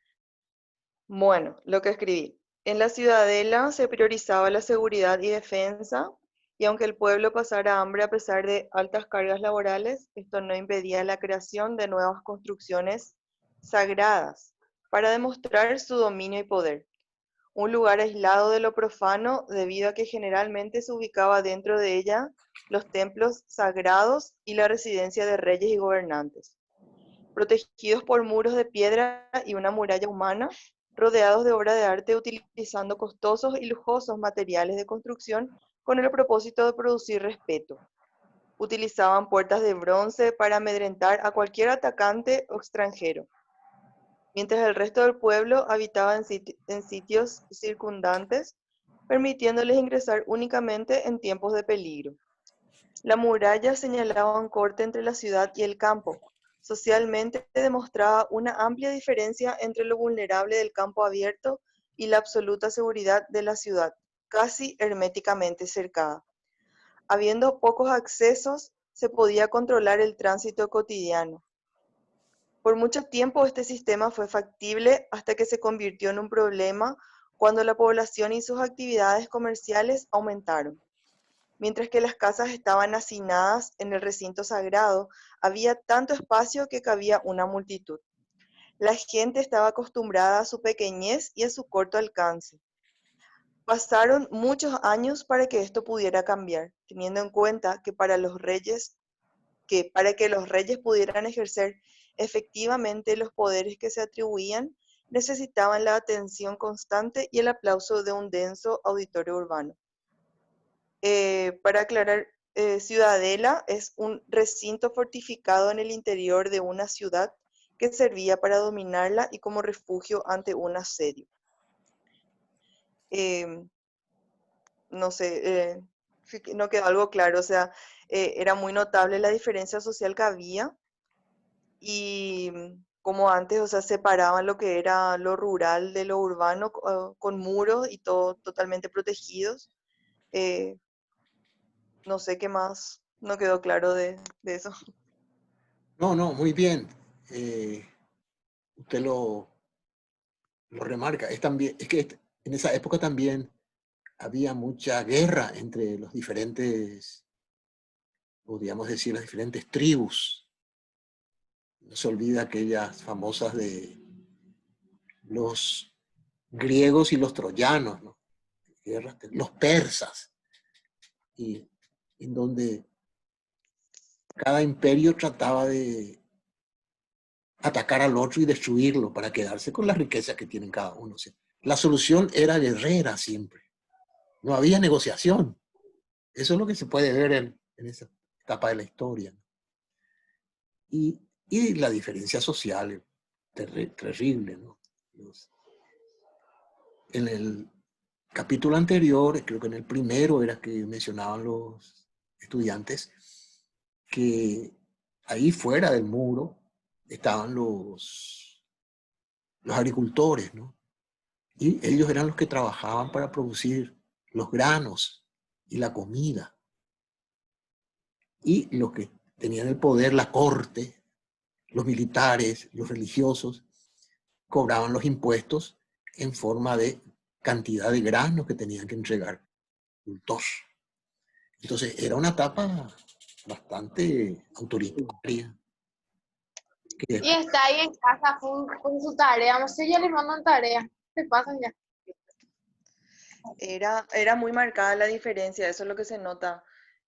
Bueno, lo que escribí. En la ciudadela se priorizaba la seguridad y defensa, y aunque el pueblo pasara hambre a pesar de altas cargas laborales, esto no impedía la creación de nuevas construcciones sagradas para demostrar su dominio y poder. Un lugar aislado de lo profano debido a que generalmente se ubicaba dentro de ella los templos sagrados y la residencia de reyes y gobernantes. Protegidos por muros de piedra y una muralla humana, rodeados de obra de arte utilizando costosos y lujosos materiales de construcción con el propósito de producir respeto. Utilizaban puertas de bronce para amedrentar a cualquier atacante o extranjero, mientras el resto del pueblo habitaba en sitios circundantes, permitiéndoles ingresar únicamente en tiempos de peligro. La muralla señalaba un corte entre la ciudad y el campo. Socialmente demostraba una amplia diferencia entre lo vulnerable del campo abierto y la absoluta seguridad de la ciudad, casi herméticamente cercada. Habiendo pocos accesos, se podía controlar el tránsito cotidiano. Por mucho tiempo este sistema fue factible hasta que se convirtió en un problema cuando la población y sus actividades comerciales aumentaron. Mientras que las casas estaban hacinadas en el recinto sagrado, había tanto espacio que cabía una multitud. La gente estaba acostumbrada a su pequeñez y a su corto alcance. Pasaron muchos años para que esto pudiera cambiar, teniendo en cuenta que para que los reyes pudieran ejercer efectivamente los poderes que se atribuían, necesitaban la atención constante y el aplauso de un denso auditorio urbano. Para aclarar, ciudadela es un recinto fortificado en el interior de una ciudad que servía para dominarla y como refugio ante un asedio. No sé, no quedó algo claro, o sea, era muy notable la diferencia social que había y como antes, o sea, separaban lo que era lo rural de lo urbano con muros y todo totalmente protegidos. Eh, no sé qué más, no quedó claro de eso. No, no, muy bien. Usted lo remarca. Es que en esa época también había mucha guerra entre los diferentes, podríamos decir, las diferentes tribus. No se olvida aquellas famosas de los griegos y los troyanos, ¿no? Los persas, y en donde cada imperio trataba de atacar al otro y destruirlo para quedarse con las riquezas que tienen cada uno. O sea, la solución era guerrera siempre. No había negociación. Eso es lo que se puede ver en esa etapa de la historia. Y, y la diferencia social, terrible, ¿no? En el capítulo anterior, creo que en el primero era que mencionaban los estudiantes, que ahí fuera del muro estaban los agricultores, ¿no? Y ellos eran los que trabajaban para producir los granos y la comida. Y los que tenían el poder, la corte, los militares, los religiosos, cobraban los impuestos en forma de cantidad de granos que tenían que entregar. Entonces era una etapa bastante autoritaria. Y está ahí en casa con su tarea. Vamos, si ya le mandan tarea. Se pasan ya. Era muy marcada la diferencia, eso es lo que se nota.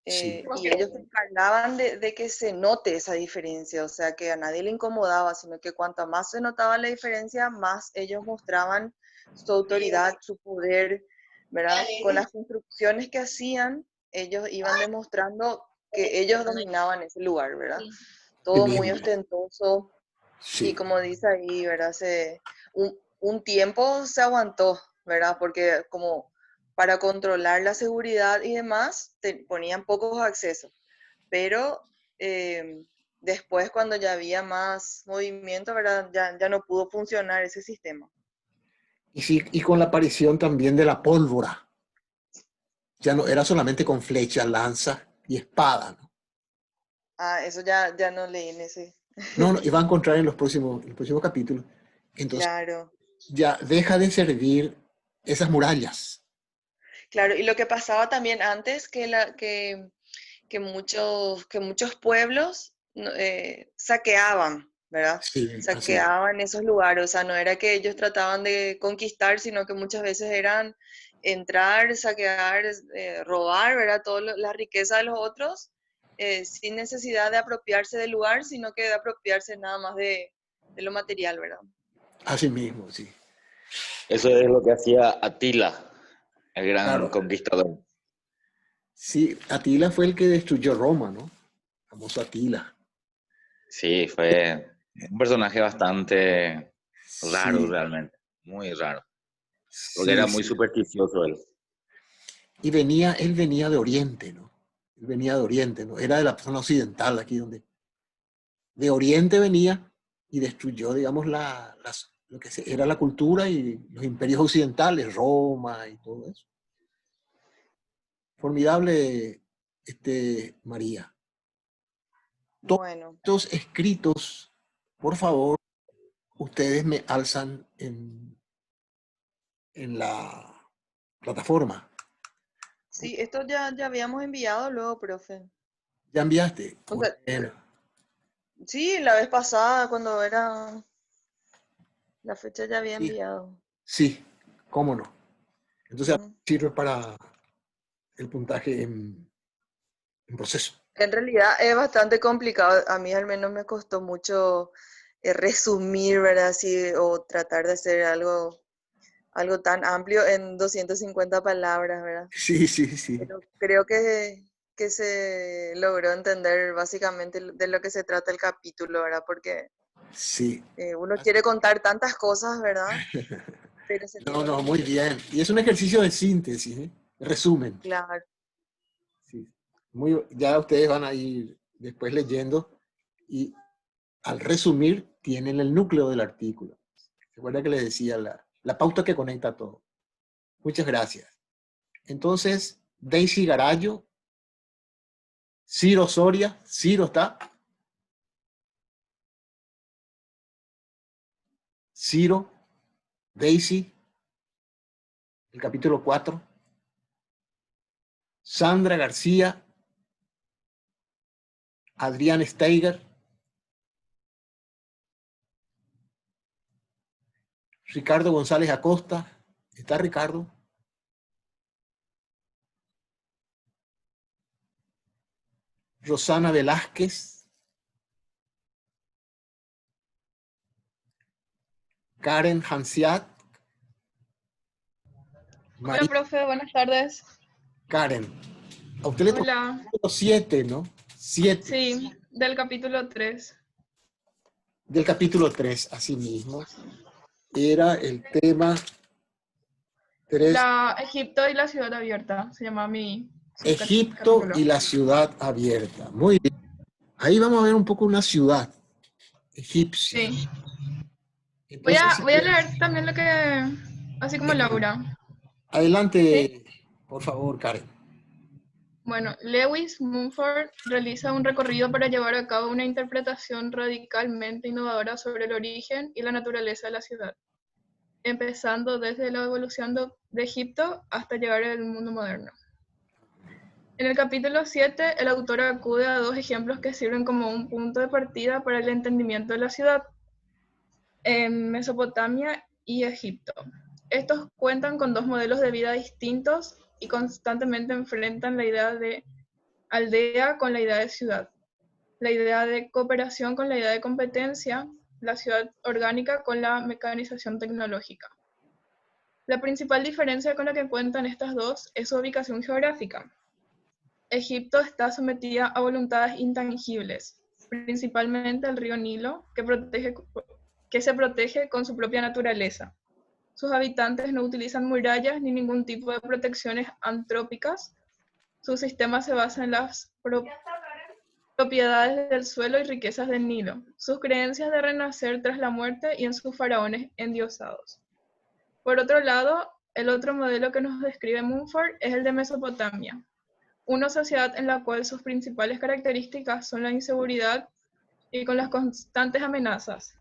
Sí, Y ellos se encargaban de que se note esa diferencia, o sea, que a nadie le incomodaba, sino que cuanto más se notaba la diferencia, más ellos mostraban su autoridad, su poder, ¿verdad? Con las construcciones que hacían, ellos iban demostrando que ellos dominaban ese lugar, ¿verdad? todo muy mismo. ostentoso. Y Sí, como dice ahí, ¿verdad? Un tiempo se aguantó, ¿verdad? Porque como para controlar la seguridad y demás, ponían pocos accesos. Pero después, cuando ya había más movimiento, ¿verdad? Ya no pudo funcionar ese sistema. y sí, y con la aparición también de la pólvora. Ya no era solamente con flecha, lanza y espada, ¿no? Ah, eso ya no leí en ese. No, no, y va a encontrar en los próximos capítulos. Entonces Claro, ya deja de servir esas murallas. claro. Y lo que pasaba también antes, que muchos pueblos saqueaban, ¿verdad? Sí, así es. Saqueaban esos lugares, o sea, no era que ellos trataban de conquistar, sino que muchas veces eran entrar, saquear, robar, ¿verdad? Toda la riqueza de los otros, sin necesidad de apropiarse del lugar, sino que de apropiarse nada más de lo material, ¿verdad? Así mismo, sí. Eso es lo que hacía Atila, el gran Claro. conquistador. Sí, Atila fue el que destruyó Roma, ¿no? Famoso Atila. Sí, fue un personaje bastante raro Sí, realmente, muy raro, porque sí, era muy sí. supersticioso él. Y él venía de Oriente, ¿no? Él venía de Oriente, ¿no? Era de la zona occidental, aquí donde. De Oriente venía y destruyó, digamos, lo que era la cultura y los imperios occidentales, Roma y todo eso. Formidable, María. Todos Bueno, estos escritos, por favor, ustedes me alzan en la plataforma. sí, esto ya habíamos enviado luego, profe. ¿Ya enviaste? O sea, Bueno, sí, la vez pasada, cuando era la fecha, ya había sí, enviado. sí, cómo no. Entonces Ujú. sirve para el puntaje en proceso. En realidad es bastante complicado, a mí al menos me costó mucho resumir, ¿verdad? Sí, o tratar de hacer algo tan amplio en 250 palabras, ¿verdad? Sí, sí, sí, Pero creo que se logró entender básicamente de lo que se trata el capítulo, ¿verdad? Porque sí. uno quiere contar tantas cosas, ¿verdad? Pero se No, tiene no, que muy limitar. bien. Y es un ejercicio de síntesis, ¿eh? Resumen. Claro, Sí. Ya ustedes van a ir después leyendo y al resumir tienen el núcleo del artículo. ¿Se acuerda que les decía la pauta que conecta todo? Muchas gracias. Entonces, Daisy Garayo, Ciro Soria, Ciro está, Ciro, Daisy, el capítulo 4, Sandra García, Adrián Steiger, Ricardo González Acosta, ¿está Ricardo? Rosana Velázquez, Karen Hansiat, Hola, María profe, buenas tardes. Karen. A usted le tocó Hola, el 7, ¿no? 7 sí, del capítulo 3. del capítulo 3, así mismo. Era el tema 3, La Egipto y la ciudad abierta, se llama mi Egipto subcapítulo. y la ciudad abierta. Muy bien. Ahí vamos a ver un poco una ciudad egipcia. Sí, voy Entonces, a, voy a leer también lo que, así como Laura. ¿Sí? adelante, por favor, Karen. Bueno, Lewis Mumford realiza un recorrido para llevar a cabo una interpretación radicalmente innovadora sobre el origen y la naturaleza de la ciudad, empezando desde la evolución de Egipto hasta llegar al mundo moderno. En el capítulo 7, el autor acude a dos ejemplos que sirven como un punto de partida para el entendimiento de la ciudad, en Mesopotamia y Egipto. Estos cuentan con dos modelos de vida distintos y constantemente enfrentan la idea de aldea con la idea de ciudad, la idea de cooperación con la idea de competencia, la ciudad orgánica con la mecanización tecnológica. La principal diferencia con la que cuentan estas dos es su ubicación geográfica. Egipto está sometida a voluntades intangibles, principalmente el río Nilo, que se protege con su propia naturaleza. Sus habitantes no utilizan murallas ni ningún tipo de protecciones antrópicas. Su sistema se basa en las propiedades del suelo y riquezas del Nilo, sus creencias de renacer tras la muerte y en sus faraones endiosados. Por otro lado, el otro modelo que nos describe Mumford es el de Mesopotamia, una sociedad en la cual sus principales características son la inseguridad y con las constantes amenazas.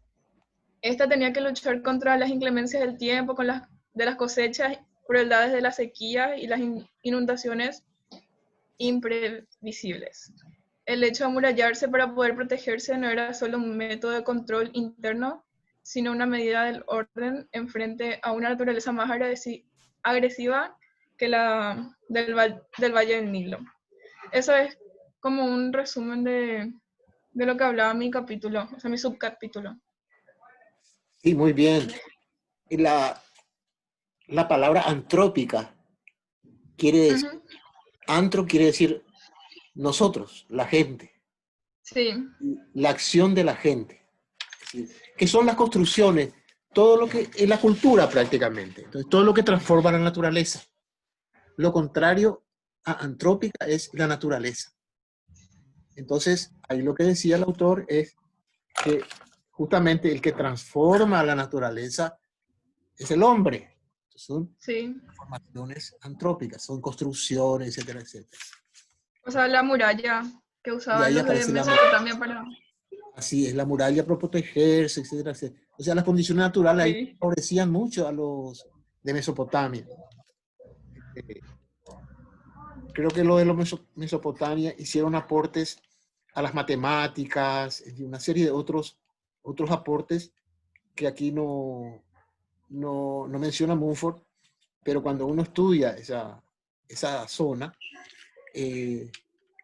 Esta tenía que luchar contra las inclemencias del tiempo, de las cosechas, crueldades de la sequía y las inundaciones imprevisibles. El hecho de amurallarse para poder protegerse no era solo un método de control interno, sino una medida del orden en frente a una naturaleza más agresiva que la del Valle del Nilo. Eso es como un resumen de lo que hablaba mi capítulo, o sea, mi subcapítulo. Sí, muy bien. Y la palabra antrópica quiere decir, antro quiere decir nosotros, la gente. Sí. La acción de la gente. ¿Sí? Que son las construcciones, todo lo que es la cultura prácticamente. Entonces, todo lo que transforma la naturaleza. Lo contrario a antrópica es la naturaleza. Entonces, ahí lo que decía el autor es que justamente el que transforma la naturaleza es el hombre. Son transformaciones antrópicas, son construcciones, etcétera, etcétera. O sea, la muralla que usaban los de Mesopotamia para... Así es, la muralla para protegerse, etcétera, etcétera. O sea, las condiciones naturales ahí favorecían mucho a los de Mesopotamia. Creo que lo de los Mesopotamia hicieron aportes a las matemáticas y una serie de otros aportes que aquí no menciona Mumford, pero cuando uno estudia esa zona,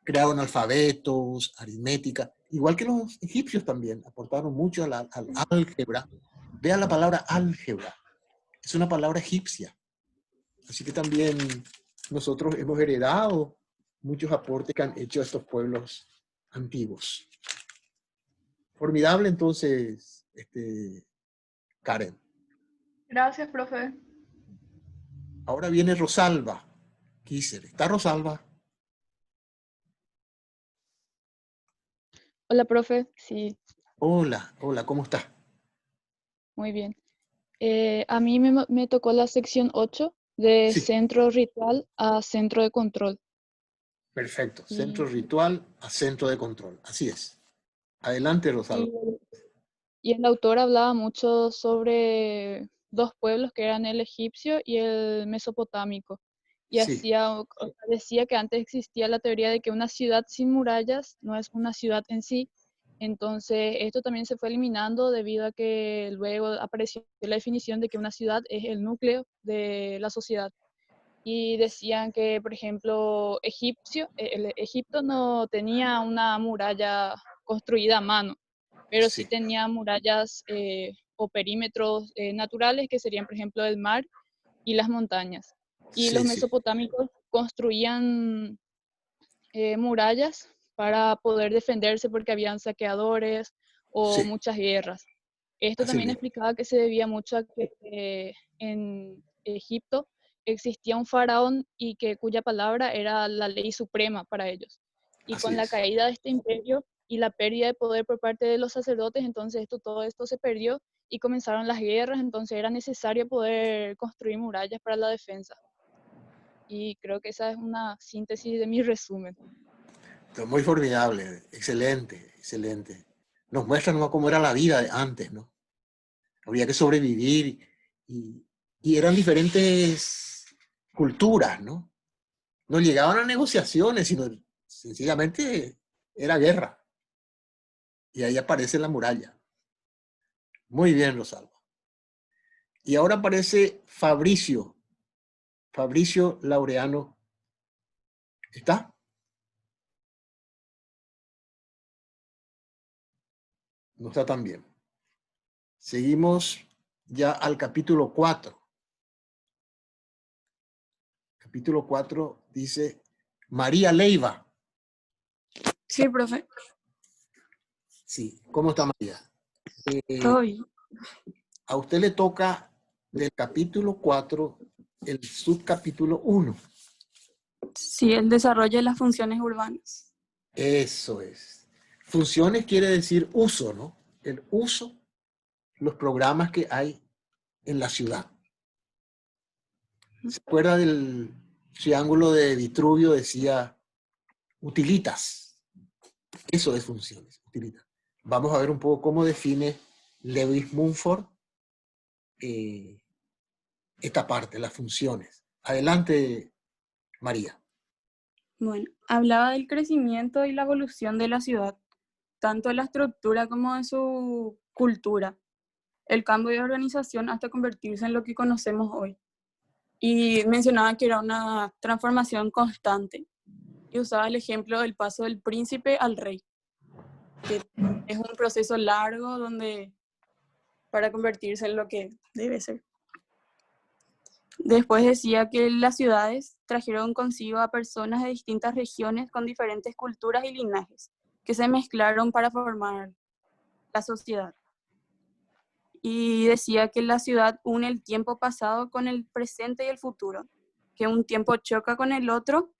crearon alfabetos, aritmética, igual que los egipcios también aportaron mucho al álgebra. Vean la palabra álgebra, es una palabra egipcia. Así que también nosotros hemos heredado muchos aportes que han hecho estos pueblos antiguos. Formidable entonces, Karen. Gracias, profe. Ahora viene Rosalba Kisser. ¿Está Rosalba? Hola, profe. Sí. Hola, ¿cómo está? Muy bien. A mí me tocó la sección 8 de centro ritual a centro de control. Perfecto. Centro ritual a centro de control. Así es. Adelante, Rosalba. Y el autor hablaba mucho sobre dos pueblos que eran el egipcio y el mesopotámico. Y decía que antes existía la teoría de que una ciudad sin murallas no es una ciudad en sí. Entonces, esto también se fue eliminando debido a que luego apareció la definición de que una ciudad es el núcleo de la sociedad. Y decían que, por ejemplo, Egipto no tenía una muralla construida a mano, pero sí tenía murallas o perímetros naturales que serían, por ejemplo, el mar y las montañas. Y los mesopotámicos construían murallas para poder defenderse porque habían saqueadores o muchas guerras. Esto también explicaba que se debía mucho a que en Egipto existía un faraón y cuya palabra era la ley suprema para ellos. Y con la caída de este imperio y la pérdida de poder por parte de los sacerdotes, entonces todo esto se perdió y comenzaron las guerras, entonces era necesario poder construir murallas para la defensa. Y creo que esa es una síntesis de mi resumen. Muy formidable, excelente, excelente. Nos muestra cómo era la vida de antes, ¿no? Había que sobrevivir y eran diferentes culturas, ¿no? No llegaban a negociaciones, sino sencillamente era guerra. Y ahí aparece la muralla. Muy bien, Rosalba. Y ahora aparece Fabricio Laureano. ¿Está? No está tan bien. Seguimos ya al capítulo 4. Capítulo 4 dice María Leiva. Sí, profe. Sí, ¿cómo está María? Estoy. A usted le toca del capítulo 4, el subcapítulo 1. Sí, el desarrollo de las funciones urbanas. Eso es. Funciones quiere decir uso, ¿no? El uso, los programas que hay en la ciudad. ¿Se acuerda del triángulo de Vitruvio? Decía utilitas. Eso es funciones, utilitas. Vamos a ver un poco cómo define Lewis Mumford esta parte, las funciones. Adelante, María. Bueno, hablaba del crecimiento y la evolución de la ciudad, tanto de la estructura como de su cultura, el cambio de organización hasta convertirse en lo que conocemos hoy. Y mencionaba que era una transformación constante. Y usaba el ejemplo del paso del príncipe al rey, que es un proceso largo para convertirse en lo que debe ser. Después decía que las ciudades trajeron consigo a personas de distintas regiones con diferentes culturas y linajes, que se mezclaron para formar la sociedad. Y decía que la ciudad une el tiempo pasado con el presente y el futuro, que un tiempo choca con el otro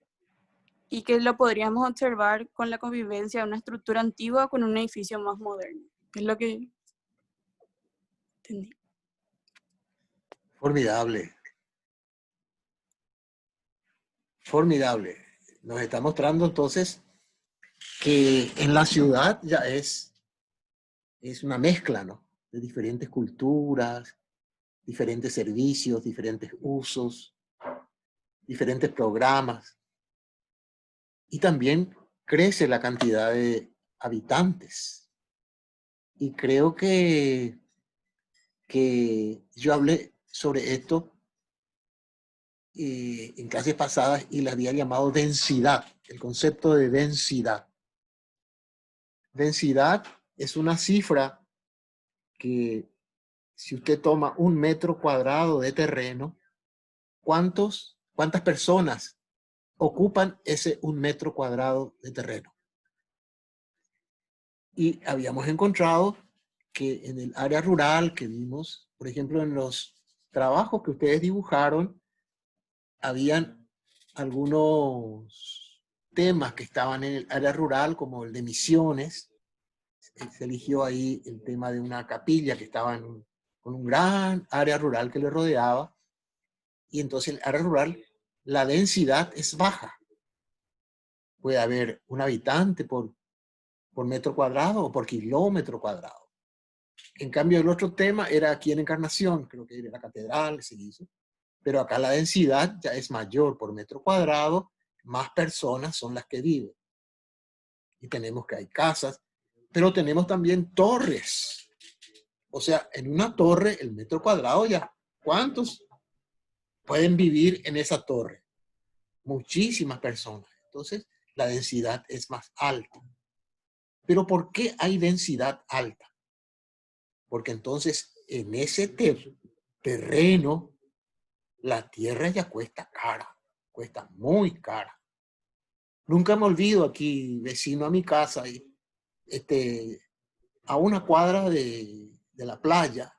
y que lo podríamos observar con la convivencia de una estructura antigua con un edificio más moderno. Es lo que entendí. Formidable. Formidable. Nos está mostrando entonces que en la ciudad ya es una mezcla, ¿no? De diferentes culturas, diferentes servicios, diferentes usos, diferentes programas. Y también crece la cantidad de habitantes. Y creo que yo hablé sobre esto en clases pasadas y la había llamado densidad, el concepto de densidad. Densidad es una cifra que si usted toma 1 metro cuadrado de terreno, ¿cuántas personas ocupan ese 1 metro cuadrado de terreno? Y habíamos encontrado que en el área rural que vimos, por ejemplo, en los trabajos que ustedes dibujaron, habían algunos temas que estaban en el área rural, como el de Misiones. Se eligió ahí el tema de una capilla que estaba con un gran área rural que le rodeaba. Y entonces en el área rural la densidad es baja. Puede haber un habitante por metro cuadrado o por kilómetro cuadrado. En cambio, el otro tema era aquí en Encarnación, creo que era la catedral, se hizo. Pero acá la densidad ya es mayor por metro cuadrado, más personas son las que viven. Y tenemos que hay casas, pero tenemos también torres. O sea, en una torre, el metro cuadrado ya, ¿cuántos pueden vivir en esa torre? Muchísimas personas. Entonces, la densidad es más alta. Pero ¿por qué hay densidad alta? Porque entonces, en ese terreno, la tierra ya cuesta cara, cuesta muy cara. Nunca me olvido aquí, vecino a mi casa, a una cuadra de la playa,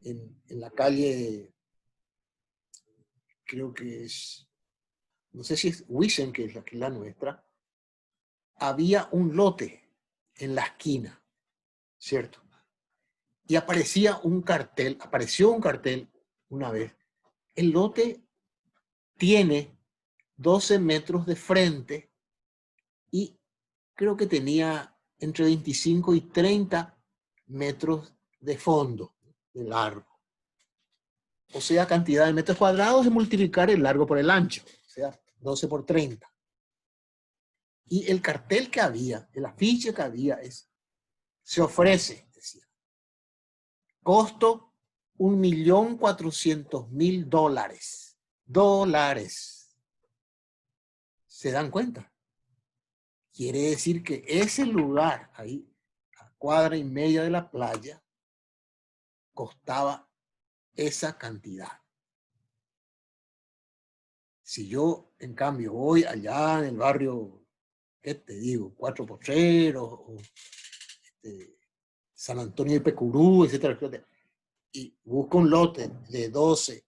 en la calle, creo que es, no sé si es Wisen, que es la nuestra, había un lote en la esquina, ¿cierto? Y apareció un cartel una vez. El lote tiene 12 metros de frente y creo que tenía entre 25 y 30 metros de fondo, de largo. O sea, cantidad de metros cuadrados de multiplicar el largo por el ancho. O sea, 12 por 30. Y el cartel que había, el afiche que había se ofrece, decía. Costo $1.400.000. Dólares. ¿Se dan cuenta? Quiere decir que ese lugar, ahí, a cuadra y media de la playa, costaba esa cantidad. Si yo, en cambio, voy allá en el barrio, ¿qué te digo? Cuatro Potreros, o San Antonio de Pecurú, etcétera, y busco un lote de 12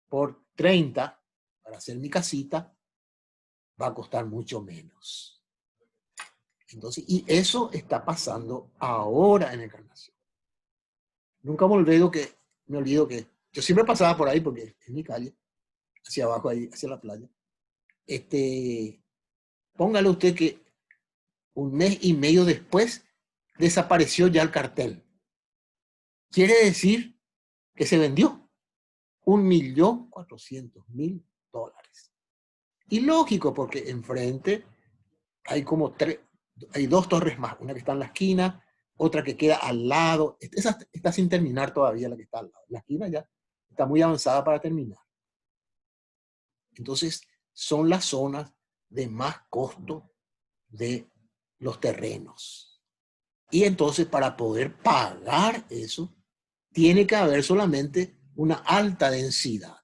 por 30 para hacer mi casita, va a costar mucho menos. Entonces, y eso está pasando ahora en Encarnación. Nunca me olvido que yo siempre pasaba por ahí porque es mi calle, hacia abajo ahí, hacia la playa. Póngale usted que un mes y medio después desapareció ya el cartel. Quiere decir que se vendió $1.400.000. Y lógico, porque enfrente hay como hay 2 torres más, una que está en la esquina, otra que queda al lado. Esa está sin terminar todavía, la que está al lado. La esquina ya está muy avanzada para terminar. Entonces, son las zonas de más costo de los terrenos. Y entonces, para poder pagar eso, tiene que haber solamente una alta densidad.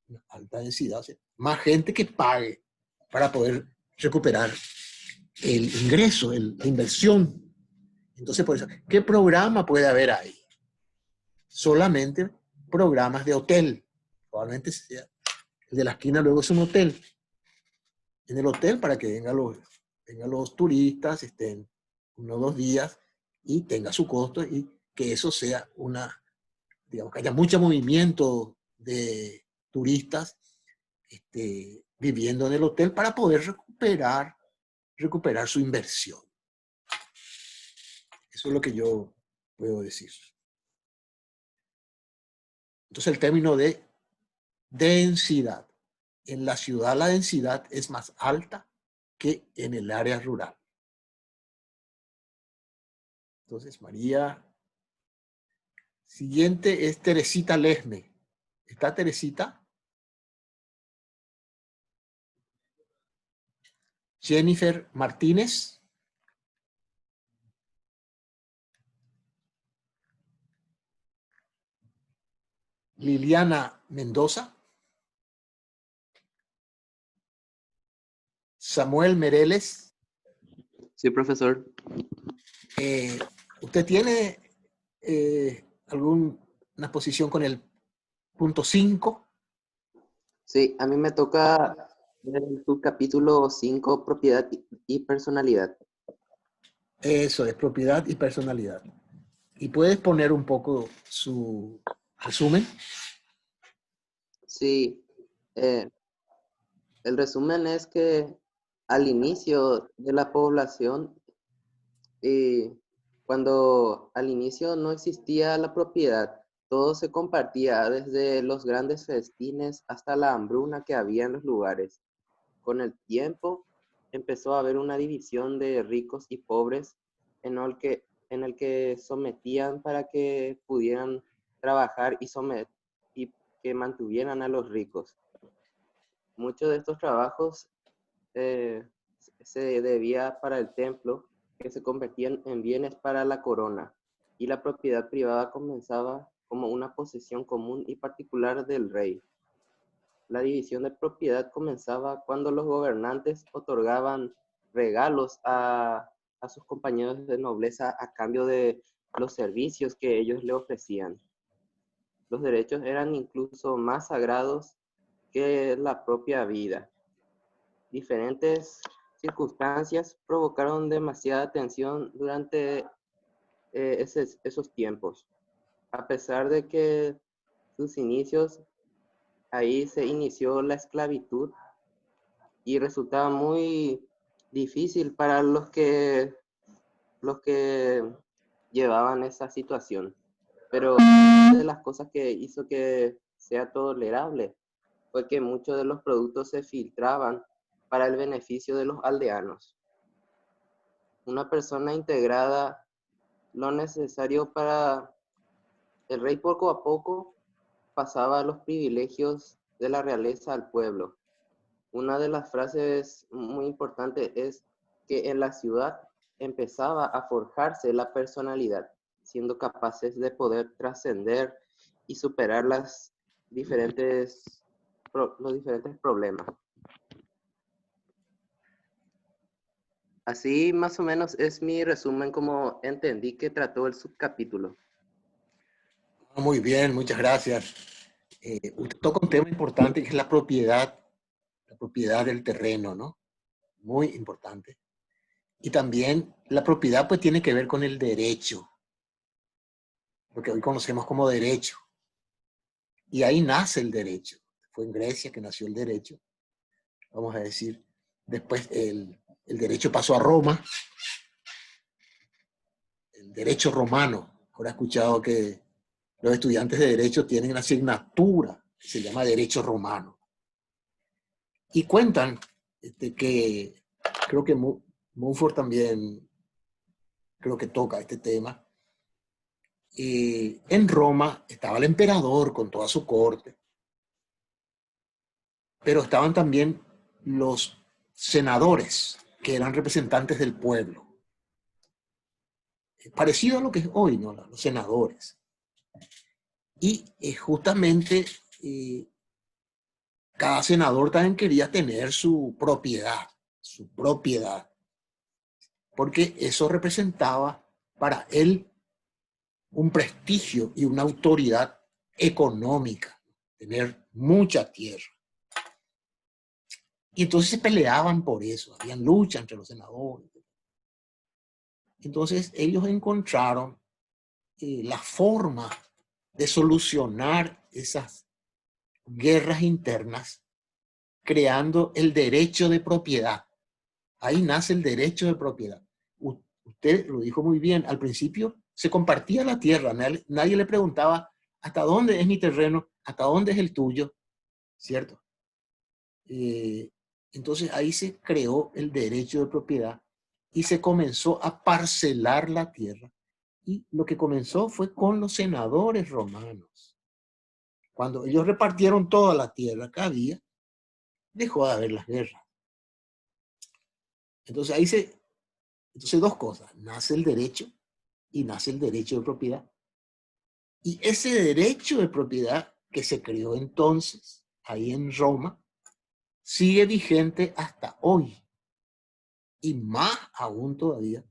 Una alta densidad, o sea, más gente que pague para poder recuperar el ingreso, la inversión. Entonces, por eso, ¿qué programa puede haber ahí? Solamente programas de hotel. Probablemente sea el de la esquina, luego es un hotel. En el hotel para que vengan los turistas, estén 1 o 2 días y tenga su costo y que eso sea digamos, que haya mucho movimiento de turistas viviendo en el hotel para poder recuperar su inversión. Eso es lo que yo puedo decir. Entonces el término de densidad. En la ciudad la densidad es más alta que en el área rural. Entonces, María. Siguiente es Teresita Lesme. ¿Está Teresita? Jennifer Martínez. Liliana Mendoza. Samuel Mereles. Sí, profesor. ¿Usted tiene alguna posición con el punto 5? Sí, a mí me toca el subcapítulo 5, propiedad y personalidad. Eso es, propiedad y personalidad. ¿Y puedes poner un poco su resumen? Sí. El resumen es que al inicio de la población, cuando al inicio no existía la propiedad, todo se compartía, desde los grandes festines hasta la hambruna que había en los lugares. Con el tiempo empezó a haber una división de ricos y pobres en el que sometían para que pudieran trabajar y que mantuvieran a los ricos. Muchos de estos trabajos se debía para el templo, que se convertían en bienes para la corona, y la propiedad privada comenzaba como una posesión común y particular del rey. La división de propiedad comenzaba cuando los gobernantes otorgaban regalos a sus compañeros de nobleza a cambio de los servicios que ellos le ofrecían. Los derechos eran incluso más sagrados que la propia vida. Diferentes circunstancias provocaron demasiada tensión durante esos tiempos. A pesar de que sus inicios, ahí se inició la esclavitud y resultaba muy difícil para los que llevaban esa situación. Pero una de las cosas que hizo que sea tolerable fue que muchos de los productos se filtraban para el beneficio de los aldeanos. Una persona integrada lo necesario para el rey. Poco a poco pasaba los privilegios de la realeza al pueblo. Una de las frases muy importantes es que en la ciudad empezaba a forjarse la personalidad, siendo capaces de poder trascender y superar los diferentes problemas. Así más o menos es mi resumen como entendí que trató el subcapítulo. Muy bien, muchas gracias. Usted toca un tema importante que es la propiedad del terreno, ¿no? Muy importante. Y también la propiedad pues tiene que ver con el derecho, lo que hoy conocemos como derecho. Y ahí nace el derecho. Fue en Grecia que nació el derecho, vamos a decir. Después el derecho pasó a Roma, el derecho romano. Ahora he escuchado que los estudiantes de derecho tienen una asignatura que se llama derecho romano. Y cuentan que creo que Mumford también creo que toca este tema. En Roma estaba el emperador con toda su corte, pero estaban también los senadores, que eran representantes del pueblo. Parecido a lo que es hoy, ¿no? Los senadores. Y justamente cada senador también quería tener su propiedad, porque eso representaba para él un prestigio y una autoridad económica, tener mucha tierra. Y entonces se peleaban por eso, habían lucha entre los senadores. Entonces ellos encontraron la forma de solucionar esas guerras internas creando el derecho de propiedad. Ahí nace el derecho de propiedad. Usted lo dijo muy bien, al principio se compartía la tierra, nadie le preguntaba hasta dónde es mi terreno, hasta dónde es el tuyo, ¿cierto? Entonces ahí se creó el derecho de propiedad y se comenzó a parcelar la tierra. Y lo que comenzó fue con los senadores romanos. Cuando ellos repartieron toda la tierra que había, dejó de haber las guerras. Entonces entonces dos cosas, nace el derecho y nace el derecho de propiedad. Y ese derecho de propiedad que se creó entonces, ahí en Roma, sigue vigente hasta hoy. Y más aún todavía,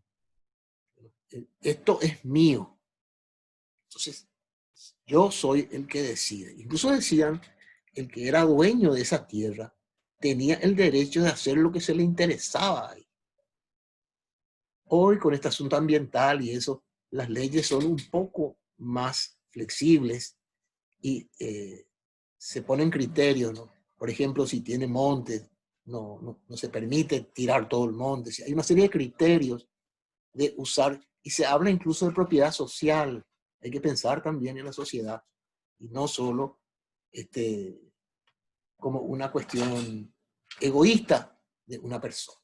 esto es mío. Entonces, yo soy el que decide. Incluso decían, el que era dueño de esa tierra tenía el derecho de hacer lo que se le interesaba ahí. Hoy, con este asunto ambiental y eso, las leyes son un poco más flexibles y se ponen criterios, ¿no? Por ejemplo, si tiene montes, no se permite tirar todo el monte. Hay una serie de criterios de usar, y se habla incluso de propiedad social. Hay que pensar también en la sociedad y no solo como una cuestión egoísta de una persona.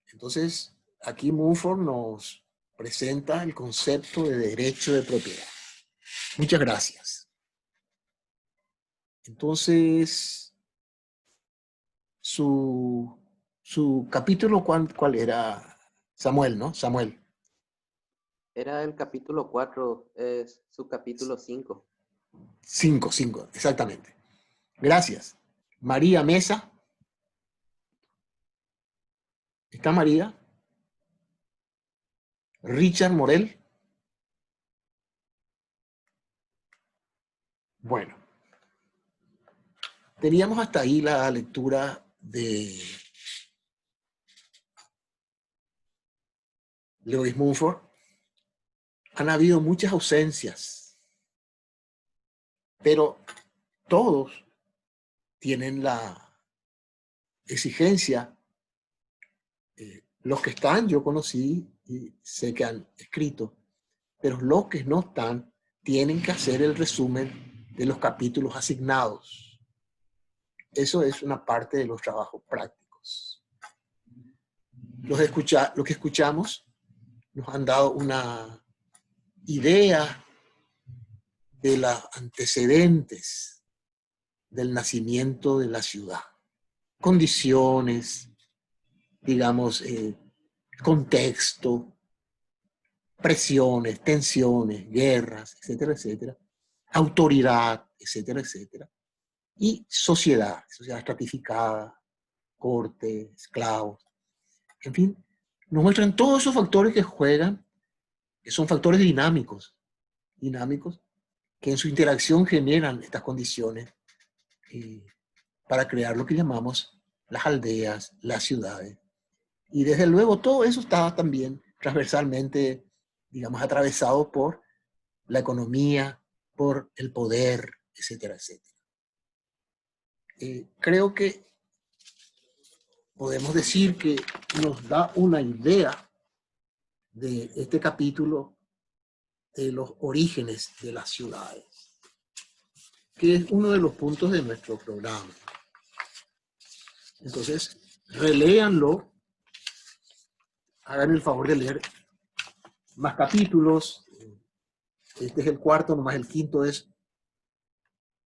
Entonces, aquí Mumford nos presenta el concepto de derecho de propiedad. Muchas gracias. Entonces, su capítulo, ¿cuál era? Samuel, ¿no? Samuel. Era el capítulo 4, es su capítulo 5. 5, exactamente. Gracias. María Mesa. ¿Está María? Richard Morel. Bueno. Teníamos hasta ahí la lectura de Lewis Mumford. Han habido muchas ausencias, pero todos tienen la exigencia. Los que están, yo conocí y sé que han escrito, pero los que no están tienen que hacer el resumen de los capítulos asignados. Eso es una parte de los trabajos prácticos. Lo que escuchamos nos han dado una idea de los antecedentes del nacimiento de la ciudad. Condiciones, digamos, contexto, presiones, tensiones, guerras, etcétera, etcétera. Autoridad, etcétera, etcétera. Y sociedad estratificada, corte, esclavos. En fin, nos muestran todos esos factores que juegan, que son factores dinámicos, que en su interacción generan estas condiciones para crear lo que llamamos las aldeas, las ciudades. Y desde luego todo eso está también transversalmente, digamos, atravesado por la economía, por el poder, etcétera, etcétera. Creo que podemos decir que nos da una idea de este capítulo de los orígenes de las ciudades, que es uno de los puntos de nuestro programa. Entonces, reléanlo, hagan el favor de leer más capítulos. Este es el cuarto, nomás el quinto es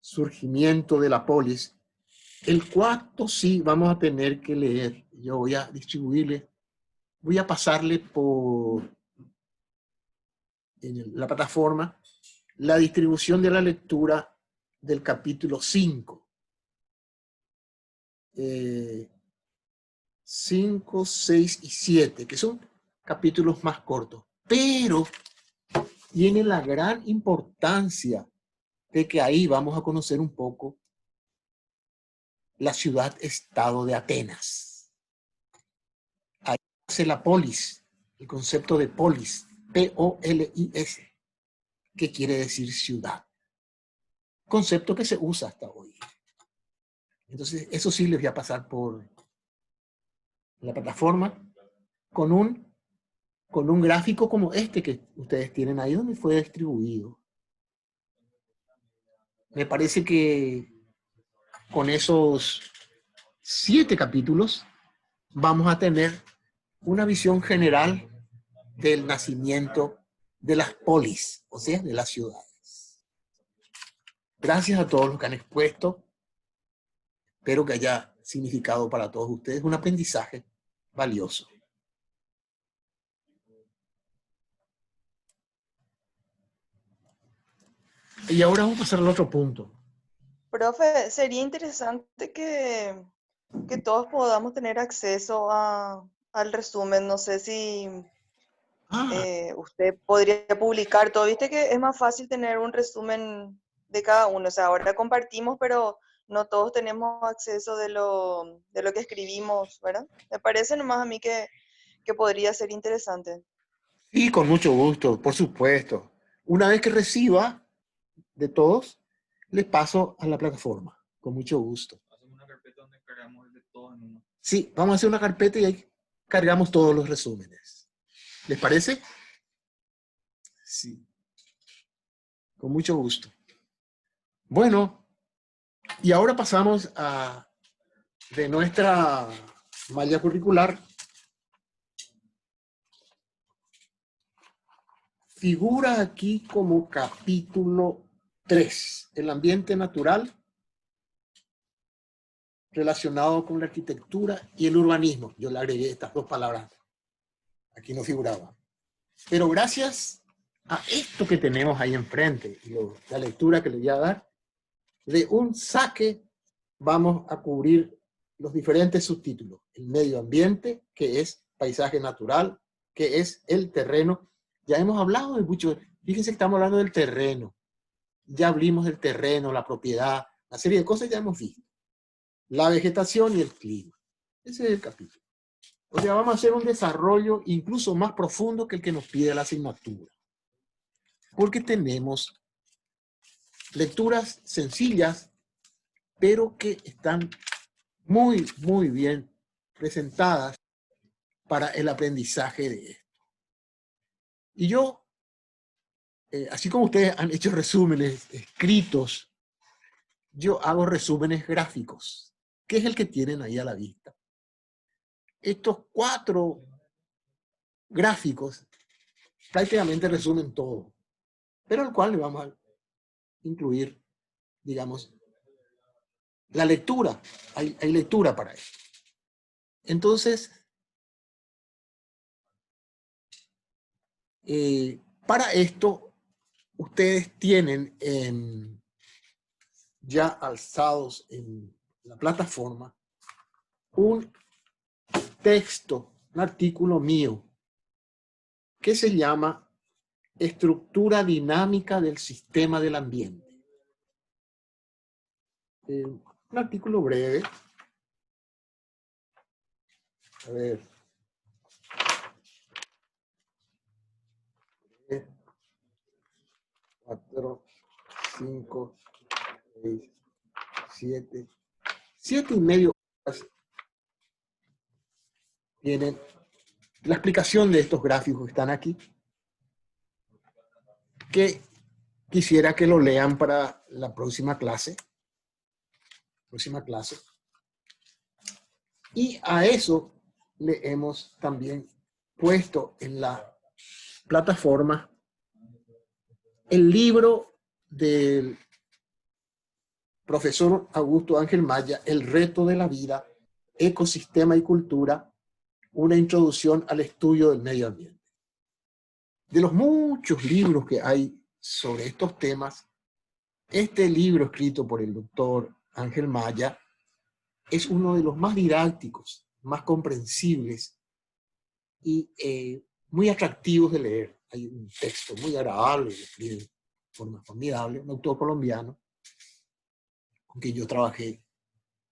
Surgimiento de la polis. El cuarto sí vamos a tener que leer. Yo voy a distribuirle, voy a pasarle por en la plataforma la distribución de la lectura del capítulo 5. 5, 6 y 7, que son capítulos más cortos, pero tiene la gran importancia de que ahí vamos a conocer un poco la ciudad-estado de Atenas. Ahí hace la polis, el concepto de polis, P-O-L-I-S, que quiere decir ciudad. Concepto que se usa hasta hoy. Entonces, eso sí les voy a pasar por la plataforma con un gráfico como este que ustedes tienen ahí donde fue distribuido. Me parece que con esos 7 capítulos vamos a tener una visión general del nacimiento de las polis, o sea, de las ciudades. Gracias a todos los que han expuesto. Espero que haya significado para todos ustedes un aprendizaje valioso. Y ahora vamos a pasar al otro punto. Profe, sería interesante que todos podamos tener acceso al resumen. No sé si usted podría publicar todo. Viste que es más fácil tener un resumen de cada uno. O sea, ahora compartimos, pero no todos tenemos acceso de lo que escribimos, ¿verdad? Me parece nomás a mí que podría ser interesante. Sí, con mucho gusto, por supuesto. Una vez que reciba de todos, les paso a la plataforma, con mucho gusto. Hacemos una carpeta donde cargamos de todo en uno. Sí, vamos a hacer una carpeta y ahí cargamos todos los resúmenes. ¿Les parece? Sí. Con mucho gusto. Bueno, y ahora pasamos de nuestra malla curricular. Figura aquí como capítulo 3, el ambiente natural relacionado con la arquitectura y el urbanismo. Yo le agregué estas 2 palabras. Aquí no figuraba. Pero gracias a esto que tenemos ahí enfrente y la lectura que le voy a dar, de un saque vamos a cubrir los diferentes subtítulos. El medio ambiente, que es paisaje natural, que es el terreno. Ya hemos hablado de mucho. Fíjense que estamos hablando del terreno. Ya hablamos del terreno, la propiedad, una serie de cosas ya hemos visto. La vegetación y el clima. Ese es el capítulo. O sea, vamos a hacer un desarrollo incluso más profundo que el que nos pide la asignatura. Porque tenemos lecturas sencillas, pero que están muy, muy bien presentadas para el aprendizaje de esto. Y yo, así como ustedes han hecho resúmenes escritos, yo hago resúmenes gráficos, que es el que tienen ahí a la vista. Estos 4 gráficos prácticamente resumen todo, pero al cual le vamos a incluir, digamos, la lectura. Hay lectura para esto. Entonces, para esto, ustedes tienen ya alzados en la plataforma un texto un artículo mío que se llama Estructura dinámica del sistema del ambiente. Un artículo breve. A ver. 4, 5, 6, 7, 7,5 horas tienen la explicación de estos gráficos que están aquí, que quisiera que lo lean para la próxima clase. Y a eso le hemos también puesto en la plataforma el libro del profesor Augusto Ángel Maya, El reto de la vida, ecosistema y cultura, una introducción al estudio del medio ambiente. De los muchos libros que hay sobre estos temas, este libro escrito por el doctor Ángel Maya es uno de los más didácticos, más comprensibles y muy atractivos de leer. Hay un texto muy agradable, lo escribe de forma formidable, un autor colombiano, con quien yo trabajé